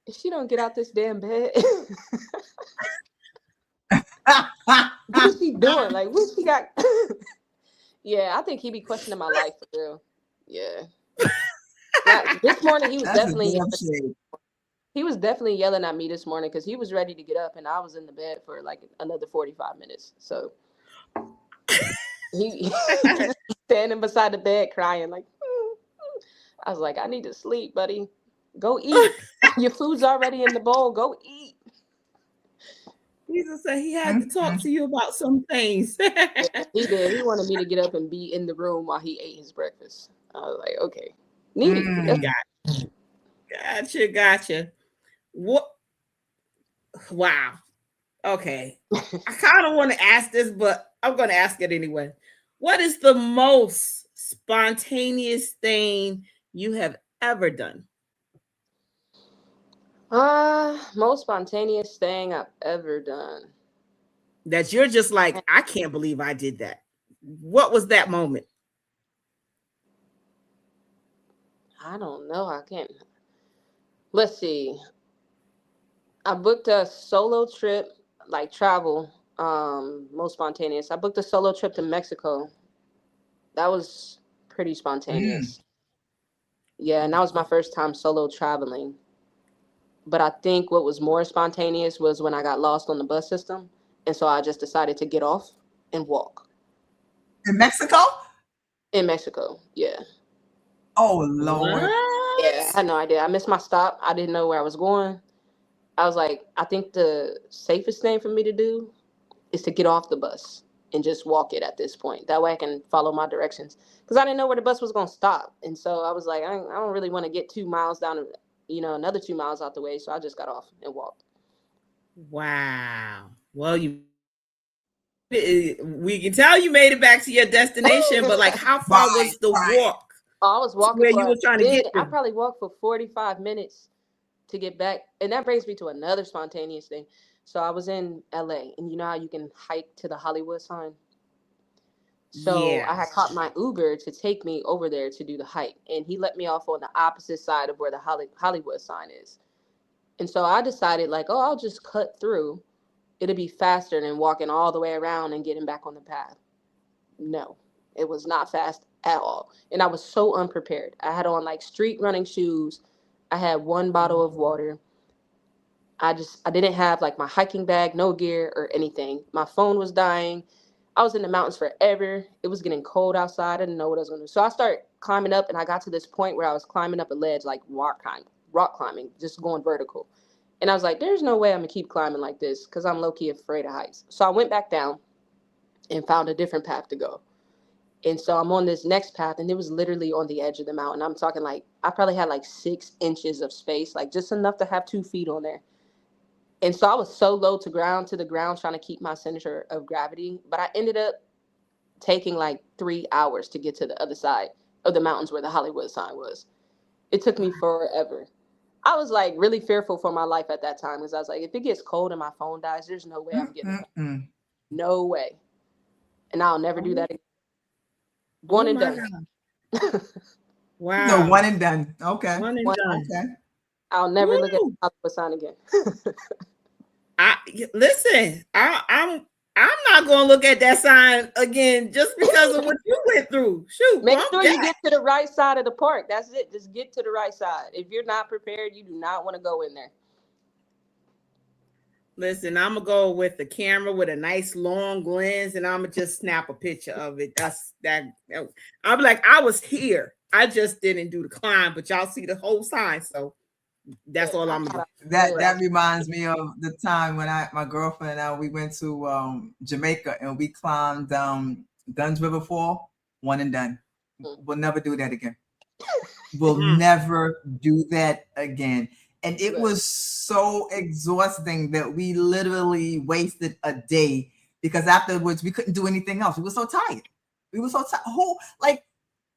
if she don't get out this damn bed. What is she doing? Like, what she got? Yeah, I think he'd be questioning my life for real. Yeah. Now, this morning he was definitely yelling at me this morning because he was ready to get up and I was in the bed for like another 45 minutes. So he standing beside the bed crying like, I was like, I need to sleep, buddy. Go eat. Your food's already in the bowl. Go eat. Jesus said he had to talk to you about some things. Yeah, he did. He wanted me to get up and be in the room while he ate his breakfast. I was like, okay. Needy. Gotcha. What? Wow. Okay. I kind of want to ask this, but I'm going to ask it anyway. What is the most spontaneous thing you have ever done? Most spontaneous thing I've ever done. That you're just like, I can't believe I did that. What was that moment? I don't know. I can't. Let's see. I booked a solo trip, like travel, most spontaneous. I booked a solo trip to Mexico. That was pretty spontaneous. Yeah, and that was my first time solo traveling. But I think what was more spontaneous was when I got lost on the bus system. And so I just decided to get off and walk. In Mexico? In Mexico, yeah. Oh, Lord. Yeah, I had no idea. I missed my stop. I didn't know where I was going. I was like, I think the safest thing for me to do is to get off the bus and just walk it at this point. That way I can follow my directions. Because I didn't know where the bus was going to stop. And so I was like, I don't really want to get 2 miles down, another 2 miles out the way. So I just got off and walked. Wow. Well, we can tell you made it back to your destination, but like how far was the walk? I was walking where you were trying to get to? I probably walked for 45 minutes to get back. And that brings me to another spontaneous thing. So I was in LA, and you know how you can hike to the Hollywood sign? So I had caught my Uber to take me over there to do the hike, and he let me off on the opposite side of where the Hollywood sign is. And so I decided, like, oh, I'll just cut through. It'll be faster than walking all the way around and getting back on the path. No, it was not fast at all. And I was so unprepared. I had on like street running shoes. I had 1 bottle of water. I didn't have like my hiking bag, no gear or anything. My phone was dying. I was in the mountains forever. It was getting cold outside. I didn't know what I was going to do. So I started climbing up, and I got to this point where I was climbing up a ledge, like rock climbing, just going vertical. And I was like, there's no way I'm going to keep climbing like this because I'm low-key afraid of heights. So I went back down and found a different path to go. And so I'm on this next path, and it was literally on the edge of the mountain. I'm talking like I probably had like 6 inches of space, like just enough to have 2 feet on there. And so I was so low to the ground, trying to keep my center of gravity. But I ended up taking like 3 hours to get to the other side of the mountains where the Hollywood sign was. It took me forever. I was like really fearful for my life at that time because I was like, if it gets cold and my phone dies, there's no way I'm getting it. No way. And I'll never do that again. One and done. Wow. No, one and done. Okay. One and done. Okay. I'll never look at the Hollywood sign again. I'm not gonna look at that sign again just because of what you went through. Shoot, make sure you get to the right side of the park. That's it. Just get to the right side. If you're not prepared, you do not want to go in there. Listen, I'm gonna go with the camera with a nice long lens, and I'm gonna just snap a picture of it. That's that. I'm like, I was here. I just didn't do the climb, but y'all see the whole sign, so that's all I'm gonna do. That reminds me of the time when my girlfriend and I, we went to Jamaica and we climbed Dunn's River Fall. One and done. We'll never do that again. We'll never do that again. And it was so exhausting that we literally wasted a day because afterwards we couldn't do anything else. We were so tired.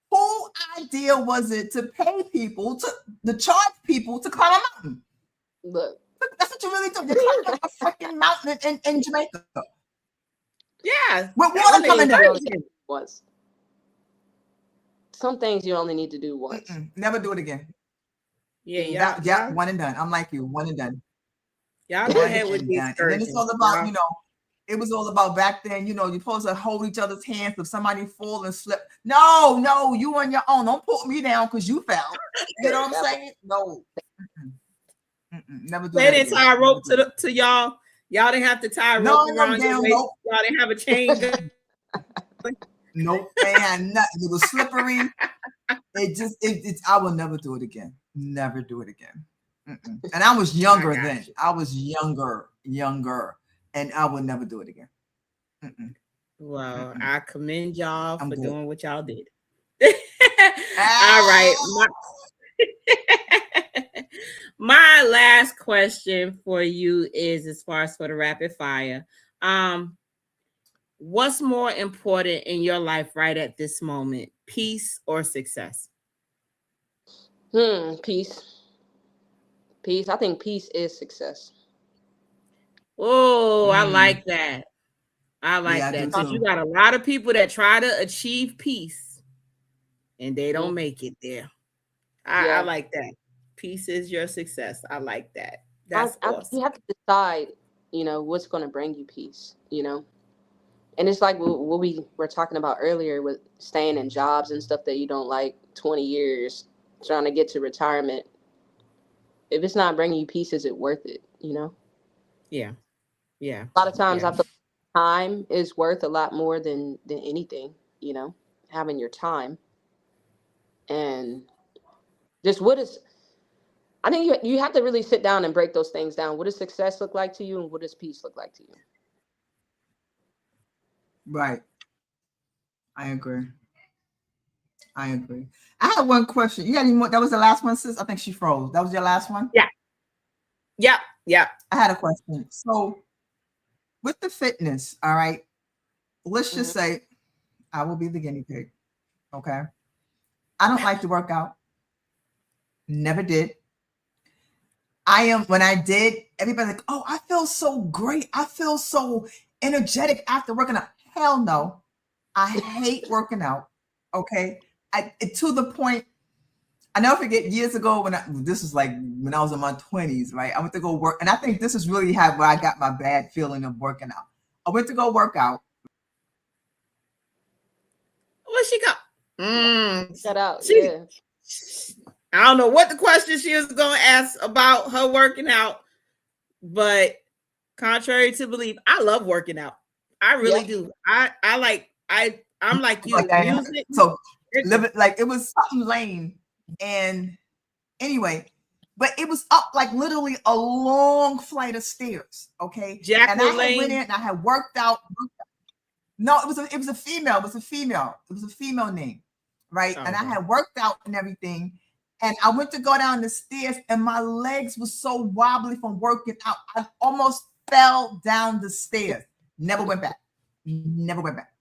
Whole idea was it to pay people to charge people to climb a mountain? Look, that's what you really do. You're climbing a freaking mountain in Jamaica. Yeah, with water coming down. Once. Some things you only need to do once. Never do it again. Yeah, one and done. I'm like you, one and done. Y'all go ahead with the excursion. And then it's all about, it was all about back then, you're supposed to hold each other's hands if somebody fall and slip. No, you on your own. Don't put me down because you fell. You know what I'm saying? No. Never do that. They didn't tie a rope to y'all. Y'all didn't have to tie a rope around your waist. Y'all didn't have a chain. Nope, they had nothing. It was slippery. I will never do it again. Never do it again. And I was younger then. I was younger. And I would never do it again. Well, I commend y'all for doing what y'all did. All right. My last question for you is, as far as for the rapid fire, what's more important in your life right at this moment, peace or success? Peace. I think peace is success. Oh, I like that. I like that because you got a lot of people that try to achieve peace and they don't make it there. I like that. Peace is your success. I like that. That's awesome. You have to decide, what's going to bring you peace, And it's like what we were talking about earlier with staying in jobs and stuff that you don't like 20 years, trying to get to retirement. If it's not bringing you peace, is it worth it, Yeah. A lot of times I feel time is worth a lot more than anything, having your time. And just I think you have to really sit down and break those things down. What does success look like to you, and what does peace look like to you? Right. I agree. I had one question. You got any more? That was the last one, sis? I think she froze. That was your last one? Yeah. I had a question. So with the fitness, all right, let's just say I will be the guinea pig. Okay. I don't like to work out. Never did. When I did, everybody's like, oh, I feel so great. I feel so energetic after working out. Hell no. I hate working out. Okay. To the point, I never forget years ago when I was in my 20s, right? I went to go work. And I think this is really where I got my bad feeling of working out. I went to go work out. Where'd she go? Shut out. I don't know what the question she was going to ask about her working out, but contrary to belief, I love working out. I really do. I'm like you. Music. So it was something lame. And anyway, but it was up like literally a long flight of stairs. Okay. And I went in and I had worked out. No, it was a female. It was a female name. Right. And I had worked out and everything. And I went to go down the stairs and my legs were so wobbly from working out. I almost fell down the stairs. Never went back. Never went back.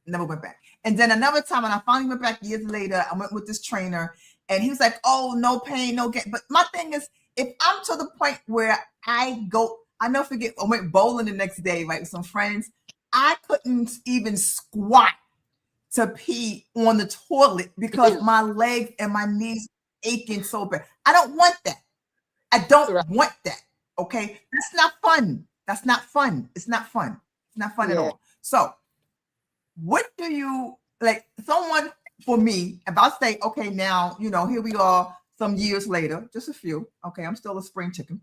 Never went back. And then another time, when I finally went back years later, I went with this trainer and he was like, oh, no pain, no gain. But my thing is, if I'm to the point where I never forget, I went bowling the next day, right, with some friends. I couldn't even squat to pee on the toilet because my legs and my knees aching so bad. I don't want that. I don't want that. Okay. That's not fun. That's not fun. It's not fun. It's not fun at all. So what do you like someone for me, if I say, okay, now, here we are some years later, just a few. Okay. I'm still a spring chicken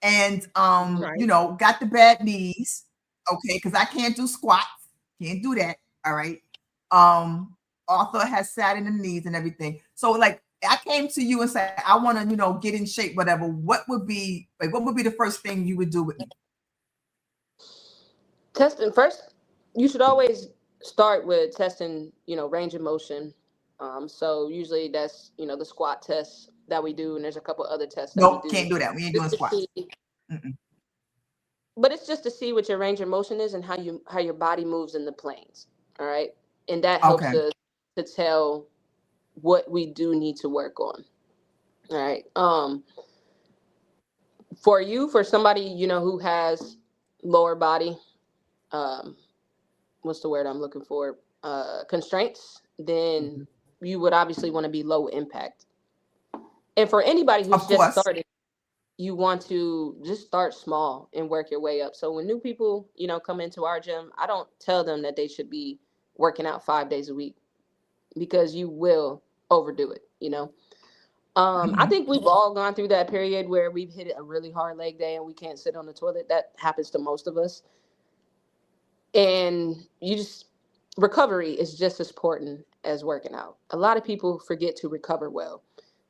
and, got the bad knees. Okay. Cause I can't do squats. Can't do that. All right. Arthur has sat in the knees and everything. So like I came to you and said, I want to, get in shape, whatever. What would be the first thing you would do with me? Testing first, you should always start with testing, range of motion. So usually that's, the squat test that we do. And there's a couple other tests that we do. Can't do that. We ain't doing squats. But it's just to see what your range of motion is and how your body moves in the planes. All right. And that helps us to tell what we do need to work on. All right. For somebody, who has lower body, what's the word I'm looking for? Constraints, then you would obviously want to be low impact. And for anybody who's just started, you want to just start small and work your way up. So when new people, come into our gym, I don't tell them that they should be working out 5 days a week because you will overdo it, I think we've all gone through that period where we've hit a really hard leg day and we can't sit on the toilet. That happens to most of us. And recovery is just as important as working out. A lot of people forget to recover well.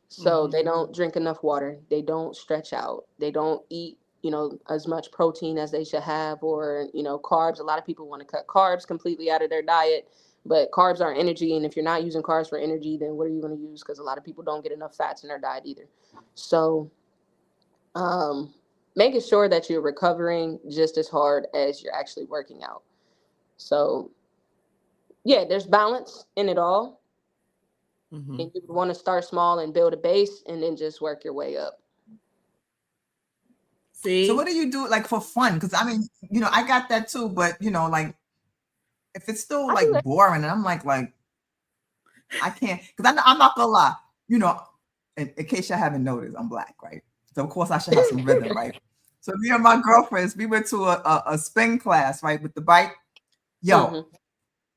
So they don't drink enough water. They don't stretch out. They don't eat, as much protein as they should have, or, carbs. A lot of people want to cut carbs completely out of their diet, but carbs are energy. And if you're not using carbs for energy, then what are you going to use? Because a lot of people don't get enough fats in their diet either. So making sure that you're recovering just as hard as you're actually working out. So, yeah, there's balance in it all. And you want to start small and build a base and then just work your way up. See? So what do you do like for fun? Because I mean, I got that too, but like if it's still like boring and I'm like I can't, because I'm not gonna lie, in case y'all haven't noticed, I'm black, right? So of course I should have some rhythm, right? So me and my girlfriends, we went to a spin class, right, with the bike. Yo,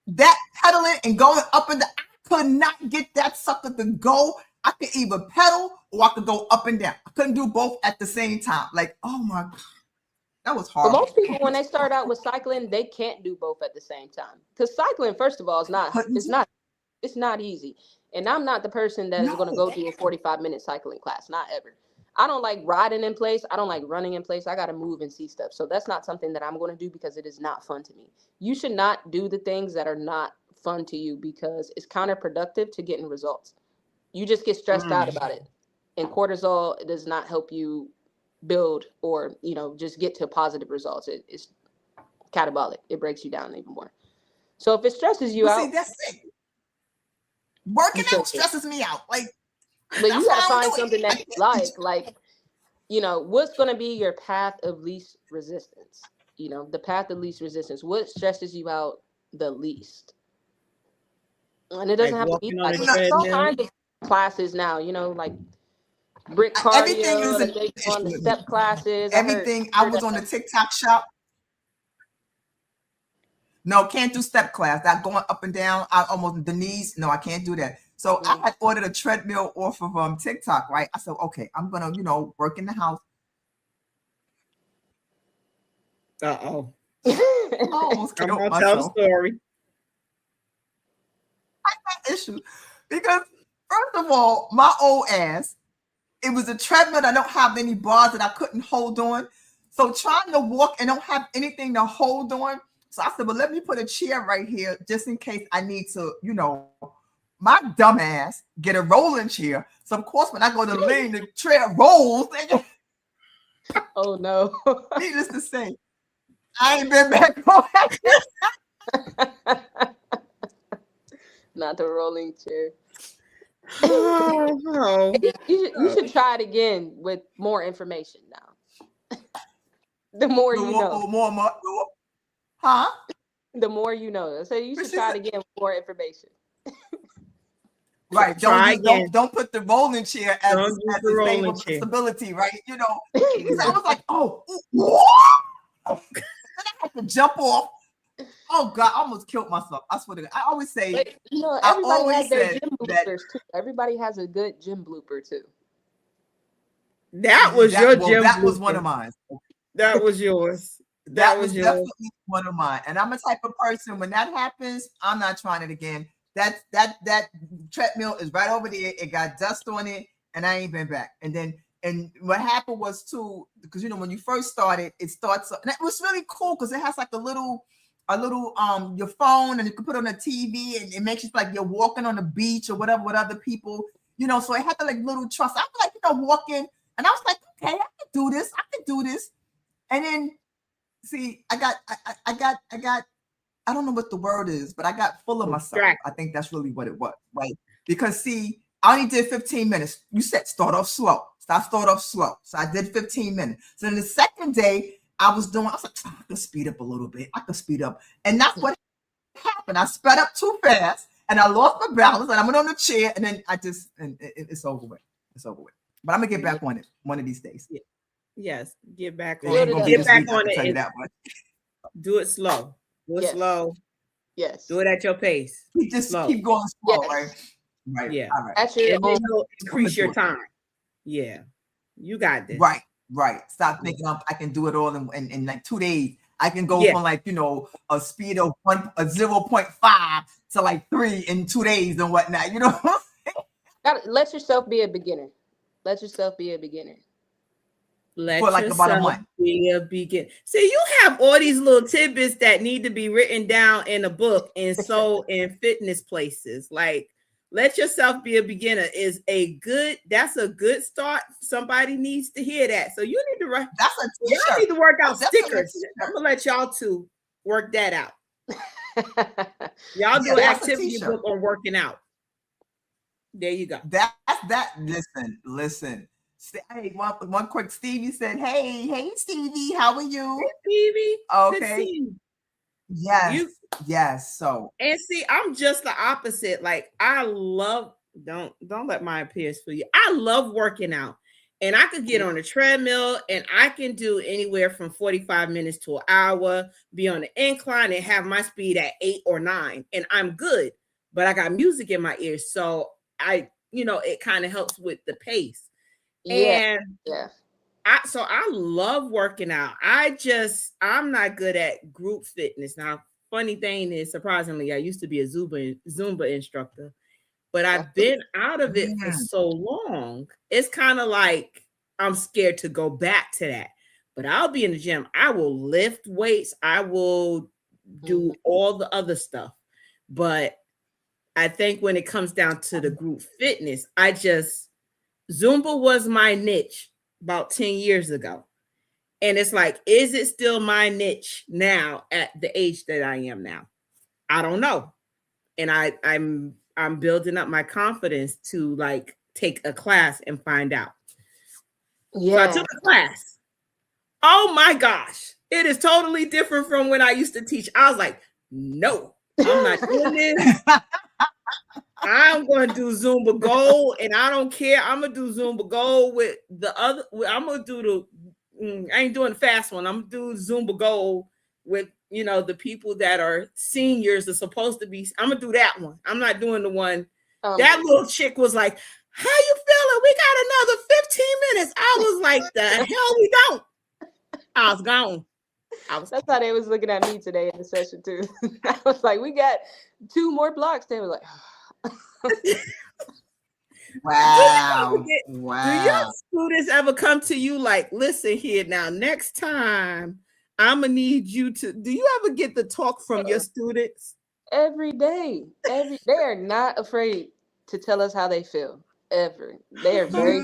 that pedaling and going up and down, I could not get that sucker to go. I could either pedal or I could go up and down. I couldn't do both at the same time. Like, oh my God, that was hard. But most people, when they start out with cycling, they can't do both at the same time. Because cycling, first of all, it's not easy. And I'm not the person that is going to go do a 45-minute cycling class. Not ever. I don't like riding in place. I don't like running in place. I got to move and see stuff. So that's not something that I'm going to do because it is not fun to me. You should not do the things that are not fun to you because it's counterproductive to getting results. You just get stressed out about it. And cortisol does not help you build or, just get to positive results. It's catabolic. It breaks you down even more. So if it stresses you out. See, that's it. Working out stresses me out. But you gotta find something that you like, what's gonna be your path of least resistance? The path of least resistance. What stresses you out the least? And it doesn't have to be like there's all kinds of classes now, like brick cardio, everything is on the step classes. Everything. I was on the TikTok shop. No, can't do step class. That going up and down, I almost the knees. No, I can't do that. So I had ordered a treadmill off of TikTok, right? I said, okay, I'm gonna, work in the house. I almost killed myself. Tell the story. I got issue because first of all, my old ass, it was a treadmill that don't have any bars that I couldn't hold on. So trying to walk and don't have anything to hold on. So I said, well, let me put a chair right here just in case I need to, my dumb ass get a rolling chair. So of course, when I go to lean, the chair rolls. Oh no! Needless to say, I ain't been back on that. Not the rolling chair. Oh, You should try it again with more information now. The more you know. More. Huh? The more you know. So you should try it again with more information. Right. Don't put the rolling chair as the stable stability, right? You know, because I was like, oh, what? And I had to jump off. Oh God, I almost killed myself. I swear to God. I always say, but, you know, everybody has their gym bloopers too. Everybody has a good gym blooper too. That was your gym. That was one of mine. That was yours. That was definitely one of mine. And I'm a type of person, when that happens, I'm not trying it again. That treadmill is right over there. It got dust on it, and I ain't been back. And what happened was too, because you know when you first started, it starts, and it was really cool because it has like a little your phone, and you can put on a TV, and it makes you like you're walking on the beach or whatever with other people, you know. So it had the like little trust. I was like, you know, walking, and I was like, okay, I can do this. And then see, I got I don't know what the word is, but I got full of myself. I think that's really what it was, right? Because see, I only did 15 minutes. You said start off slow. So I did 15 minutes. So then the second day I was like, oh, I can speed up a little bit. And that's what happened. I sped up too fast and I lost my balance and I went on the chair and then it's over with. But I'm gonna get back on it one of these days. Yeah. Yes, get back on it. Get back on it. Do it slow. Do it slow. Yes. Do it at your pace. Keep going slow, right? Right. Yeah. All right. Actually, increase your time. Yeah. You got this. Right. Stop thinking I can do it all in like 2 days. I can go from like, you know, a speed of 0.5 to like 3 in 2 days and whatnot. You know. Let yourself be a beginner. Let yourself be a beginner. For like about a month. Be a beginner. See, you have all these little tidbits that need to be written down in a book and sold in fitness places. Like, let yourself be a beginner that's a good start. Somebody needs to hear that. So you need to write. That's a t-shirt. Y'all need to work out stickers. I'm gonna let y'all two work that out. Y'all do an activity book on working out. There you go. That's that. Listen. Hey, one quick. Stevie said, "Hey, Stevie, how are you?" Hey, Stevie. Okay. Yes. So, and see, I'm just the opposite. Like, I love. Don't let my appearance for you. I love working out, and I could get on a treadmill, and I can do anywhere from 45 minutes to an hour. Be on the incline and have my speed at 8 or 9, and I'm good. But I got music in my ears, so it kind of helps with the pace. I love working out. I'm not good at group fitness. Now, funny thing is, surprisingly, I used to be a Zumba instructor, but I've been out of it for so long. It's kind of like I'm scared to go back to that. But I'll be in the gym. I will lift weights. I will do all the other stuff. But I think when it comes down to the group fitness, Zumba was my niche about 10 years ago. And it's like, is it still my niche now at the age that I am now? I don't know. And I'm building up my confidence to like take a class and find out. Yeah. So I took a class. Oh my gosh. It is totally different from when I used to teach. I was like, no, I'm not doing this. I'm going to do Zumba Gold, and I don't care. I'm going to do Zumba Gold with the other. I'm going to do I ain't doing the fast one. I'm going to do Zumba Gold with, the people that are seniors are supposed to be. I'm going to do that one. I'm not doing the one. That little chick was like, how you feeling? We got another 15 minutes. I was like, the hell we don't. I was gone. That's how they was looking at me today in the session too. I was like, we got 2 more blocks. They were like, wow. Do your students ever come to you like, listen here now, next time I'm gonna need you to, do you ever get the talk from your students? Every day. They are not afraid to tell us how they feel ever. They are very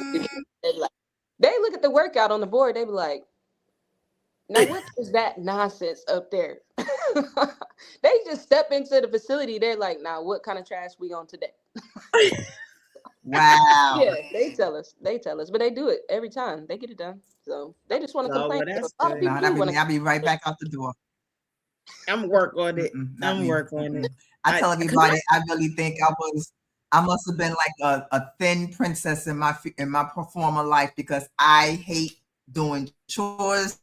they look at the workout on the board, they be like, now what is that nonsense up there? They just step into the facility, they're like, now what kind of trash we on today? Wow. Yeah, they tell us, but they do it every time. They get it done. So they just want to complain. A lot of people I'll be right back out the door. I'm work on it. I'm work on it. I tell everybody, I really think I must have been like a thin princess in my performer life, because I hate doing chores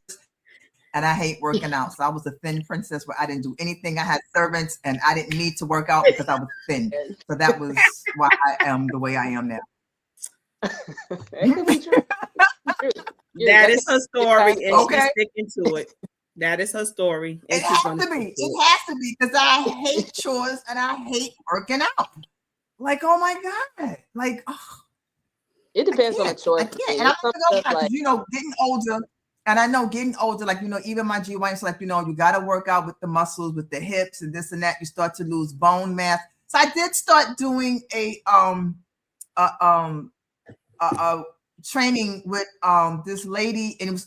and I hate working out. So I was a thin princess where I didn't do anything. I had servants and I didn't need to work out because I was thin. So that was why I am the way I am now. It could be true. That is her story, and she's sticking to it. That is her story. It has to be. It has to be, because I hate chores and I hate working out. Like, oh my God. Like, oh, it depends on the choice. I can't. And I'm gonna go back, getting older. And I know getting older, like, even my GYN's like, you got to work out with the muscles, with the hips and this and that. You start to lose bone mass. So I did start doing a training with this lady, and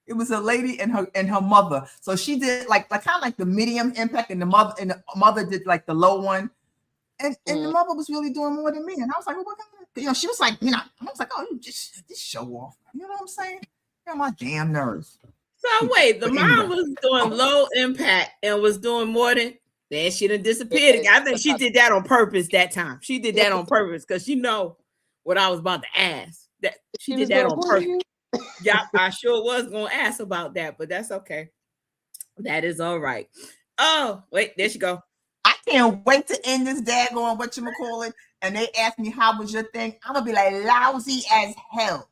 it was a lady and her mother. So she did like kind of like the medium impact, and the mother did like the low one. And the mother was really doing more than me. And I was like, well, what kind of, she was like, I was like, oh, you just show off. You know what I'm saying? My damn nerves. So wait, the mom was doing low impact and was doing more than. Then she done disappeared again. I think she did that on purpose that time. She did that on purpose because she know what I was about to ask. That she did that on purpose. Yeah, I sure was gonna ask about that, but that's okay. That is all right. Oh, wait, there she go. I can't wait to end this daggone whatchamacallit, and they ask me how was your thing. I'm gonna be like lousy as hell.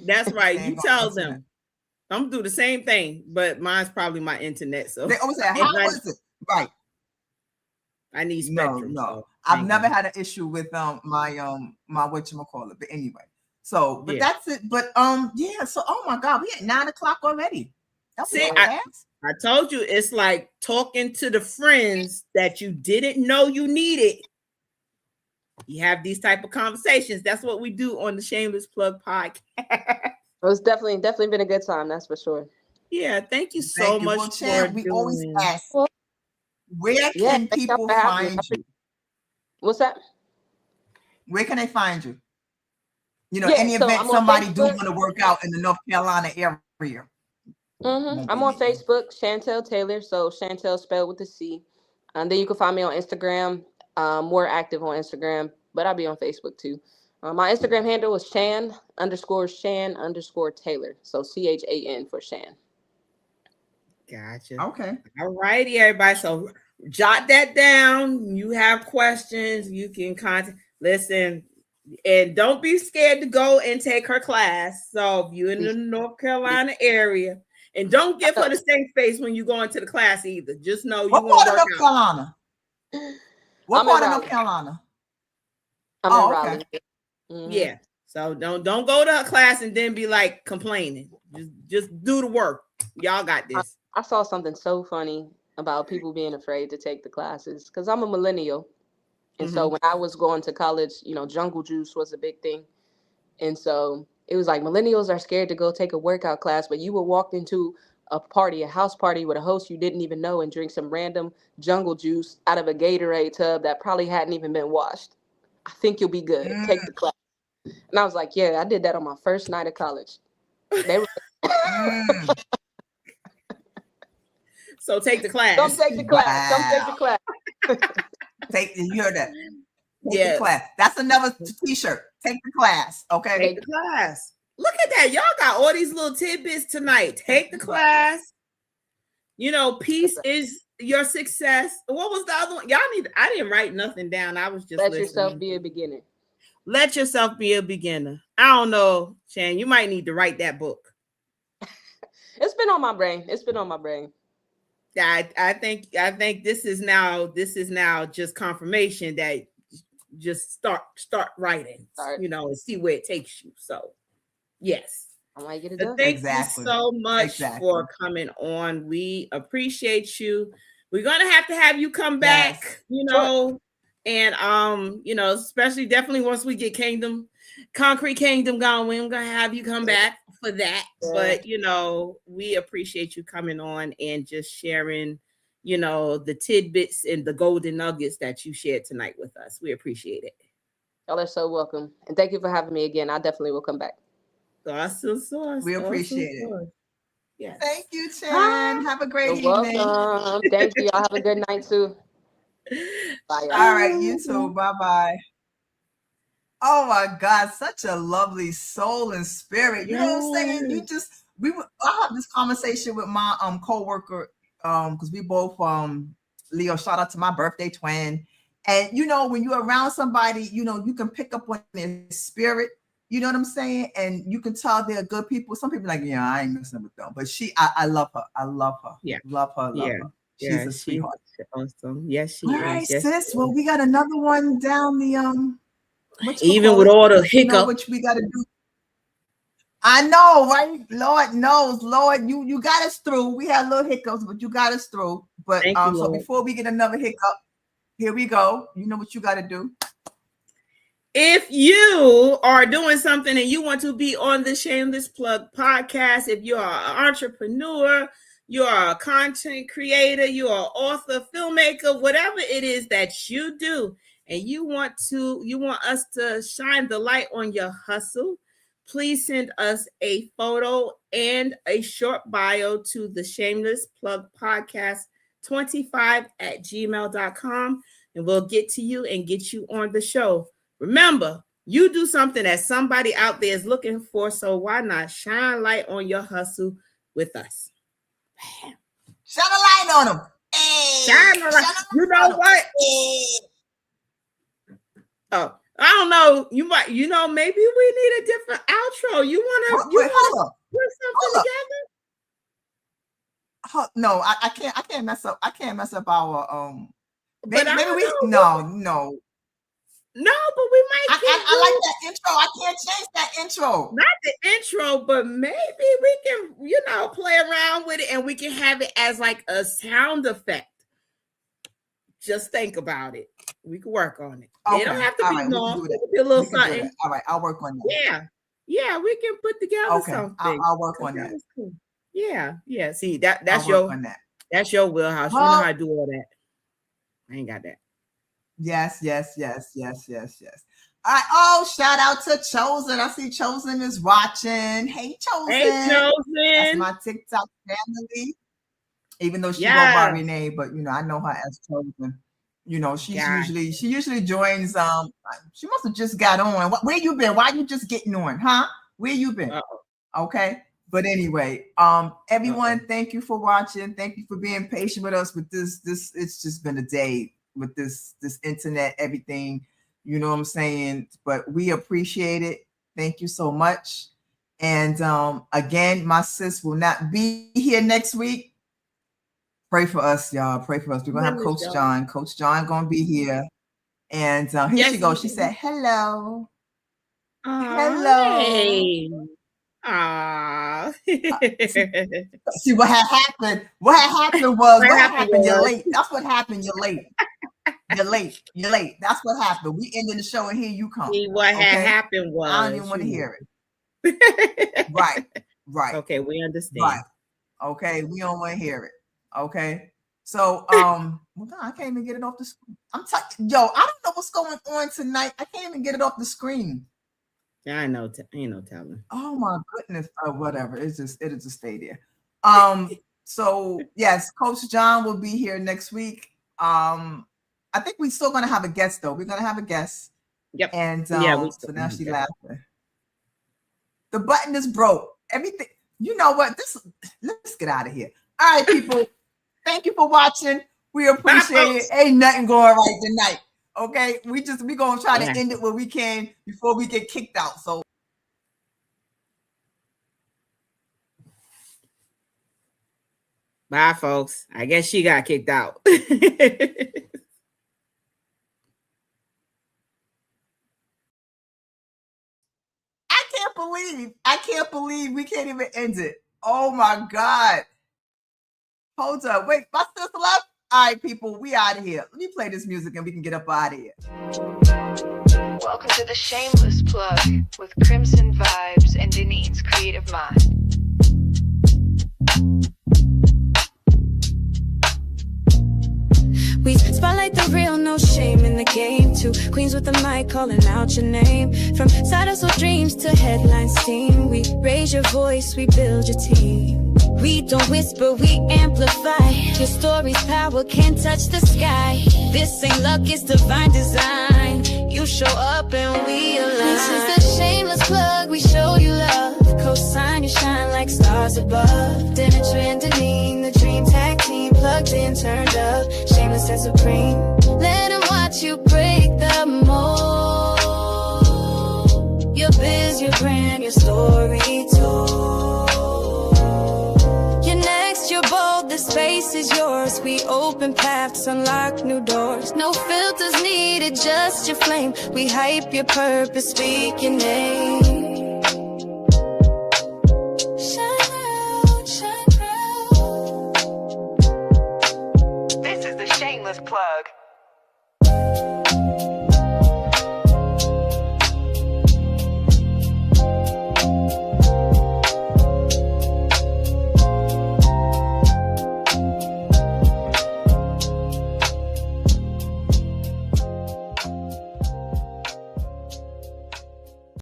That's right. You tell them. I'm gonna do the same thing, but mine's probably my internet. So they always say, how was it? Right. I need spectrum. No. So I've never had an issue with my whatchamacallit. But anyway. So, but that's it. But yeah. So, oh my God, we at 9 o'clock already. See, I told you it's like talking to the friends that you didn't know you needed. You have these type of conversations. That's what we do on the Shameless Plug podcast. It's definitely been a good time. That's for sure. Yeah, thank you so much. Well, Chad, we always ask, where can people find you? What's that? Where can they find you? Any event somebody do want to work out in the North Carolina area. I'm on Facebook, Chantel Taylor. So Chantel spelled with a C. And then you can find me on Instagram. More active on Instagram, but I'll be on Facebook too. My Instagram handle is Shan_Taylor. So CHAN for Shan. Gotcha. Okay. All righty, everybody. So jot that down. You have questions, you can contact. Listen, and don't be scared to go and take her class. So if you're in the North Carolina area, and don't give her the same face when you go into the class either. Just know you want to work North Carolina? What part of North Carolina? I'm in Raleigh. Okay. Yeah. So don't go to her class and then be like complaining. Just do the work. Y'all got this. I saw something so funny about people being afraid to take the classes because I'm a millennial. And so when I was going to college, Jungle Juice was a big thing. And so it was like millennials are scared to go take a workout class, but you would walk into a house party with a host you didn't even know and drink some random Jungle Juice out of a Gatorade tub that probably hadn't even been washed. I think you'll be good. Take the class. And I was like, yeah, I did that on my first night of college. They were So take the class. Don't take the class. Wow. Don't take the class. You heard that. Take the class. That's another t-shirt. Take the class. Okay. Take the class. Look at that. Y'all got all these little tidbits tonight. Take the class. Peace is your success. What was the other one? I didn't write nothing down. I was just Let yourself be a beginner. Let yourself be a beginner. I don't know, Shan. You might need to write that book. It's been on my brain. I think this is now just confirmation that just start writing, and see where it takes you. So yes. I might get it done. Thank you so much for coming on. We appreciate you. We're gonna have to have you come back, And especially definitely once we get Concrete Kingdom going, I'm gonna have you come back for that. Yeah. But we appreciate you coming on and just sharing, the tidbits and the golden nuggets that you shared tonight with us. We appreciate it. Y'all are so welcome. And thank you for having me again. I definitely will come back. Awesome sauce. We appreciate it. Yes. Thank you, Chen. Have a great You're evening. Welcome. Thank you. Y'all have a good night too. Bye, y'all. All right, you too. Bye-bye. Oh my God, such a lovely soul and spirit. You know what I'm saying? I had this conversation with my co-worker, because we both Leo, shout out to my birthday twin. And when you're around somebody, you can pick up on their spirit. You know what I'm saying? And you can tell they're good people. Some people are like, yeah, I ain't messing with them. But I love her. I love her. Yeah. Love her. She's a sweetheart. Awesome. Yes, she is. All right, sis. Well, we got another one down the even with all the hiccups, which we got to do. I know, right? Lord knows, Lord, you got us through. We had little hiccups, but you got us through. But so before we get another hiccup, here we go. You know what you got to do. If you are doing something and you want to be on the Shameless Plug podcast, if you are an entrepreneur, you are a content creator, you are an author, filmmaker, whatever it is that you do, and you want us to shine the light on your hustle, please send us a photo and a short bio to the Shameless Plug Podcast 25@gmail.com, and we'll get to you and get you on the show. Remember, you do something that somebody out there is looking for, so why not shine light on your hustle with us? Shine a light on them. Hey, shine a light. You know what? Hey. Oh, I don't know. Maybe we need a different outro. You want to put something together? No, I can't mess up. I can't mess up our Maybe we No, but we might. I like that intro. I can't change that intro. Not the intro, but maybe we can, play around with it and we can have it as like a sound effect. Just think about it. We can work on it. Okay. It don't have to be long. We can be a little something. All right, I'll work on that. Yeah, we can put together something. I'll work on that. Cool. Yeah. See that's your wheelhouse. You know how to do all that. I ain't got that. Yes. All right. Oh, shout out to Chosen. I see Chosen is watching. Hey, Chosen. That's my TikTok family. Even though she goes by Renee, but I know her as Chosen. She usually joins. She must have just got on. Where you been? Why you just getting on? Huh? Where you been? Okay. But anyway, everyone, thank you for watching. Thank you for being patient with us with this. It's just been a day with this internet, everything, you know what I'm saying? But we appreciate it. Thank you so much. And again, my sis will not be here next week. Pray for us, y'all. Pray for us. We're gonna have Coach John. Coach John gonna be here. And here she goes. She said, hello. Hello. Hey. Aww. See what had happened. What happened was you're late. That's what happened. You're late. You're late. That's what happened. We ended the show and here you come. See what had happened was I don't even want to hear it. Right. Okay, we understand. Right. Okay, we don't want to hear it. Okay. So I can't even get it off the screen. I don't know what's going on tonight. I can't even get it off the screen. Yeah, I know. Ain't no telling. Oh my goodness. Whatever. It'll just stay there. So yes, Coach John will be here next week. I think we're still gonna have a guest though. We're gonna have a guest. Yep. And so now she's laughing. The button is broke. Everything. You know what? Let's get out of here. All right, people. Thank you for watching. We appreciate it. Ain't nothing going right tonight. Okay, we gonna try to end it where we can before we get kicked out. So bye, folks. I guess she got kicked out. I can't believe we can't even end it. Oh my God. Hold up. Wait, my sister left. All right, people, we out of here. Let me play this music and we can get up out of here. Welcome to the Shameless Plug with Crimson Vibes and Denise's Creative Mind. We spotlight the real, no shame in the game. Two queens with the mic calling out your name. From side hustle dreams to headline steam, we raise your voice, we build your team. We don't whisper, we amplify. Your story's power can't touch the sky. This ain't luck, it's divine design. You show up and we align. This is the Shameless Plug, we show you love. Co-sign, you shine like stars above. Dinner trending, the dream tag team. Plugged in, turned up, shameless and supreme. Let them watch you break the mold. Your biz, your brand, your story told. You're next, you're bold, the space is yours. We open paths, unlock new doors. No filters needed, just your flame. We hype your purpose, speak your name. This is the Shameless Plug.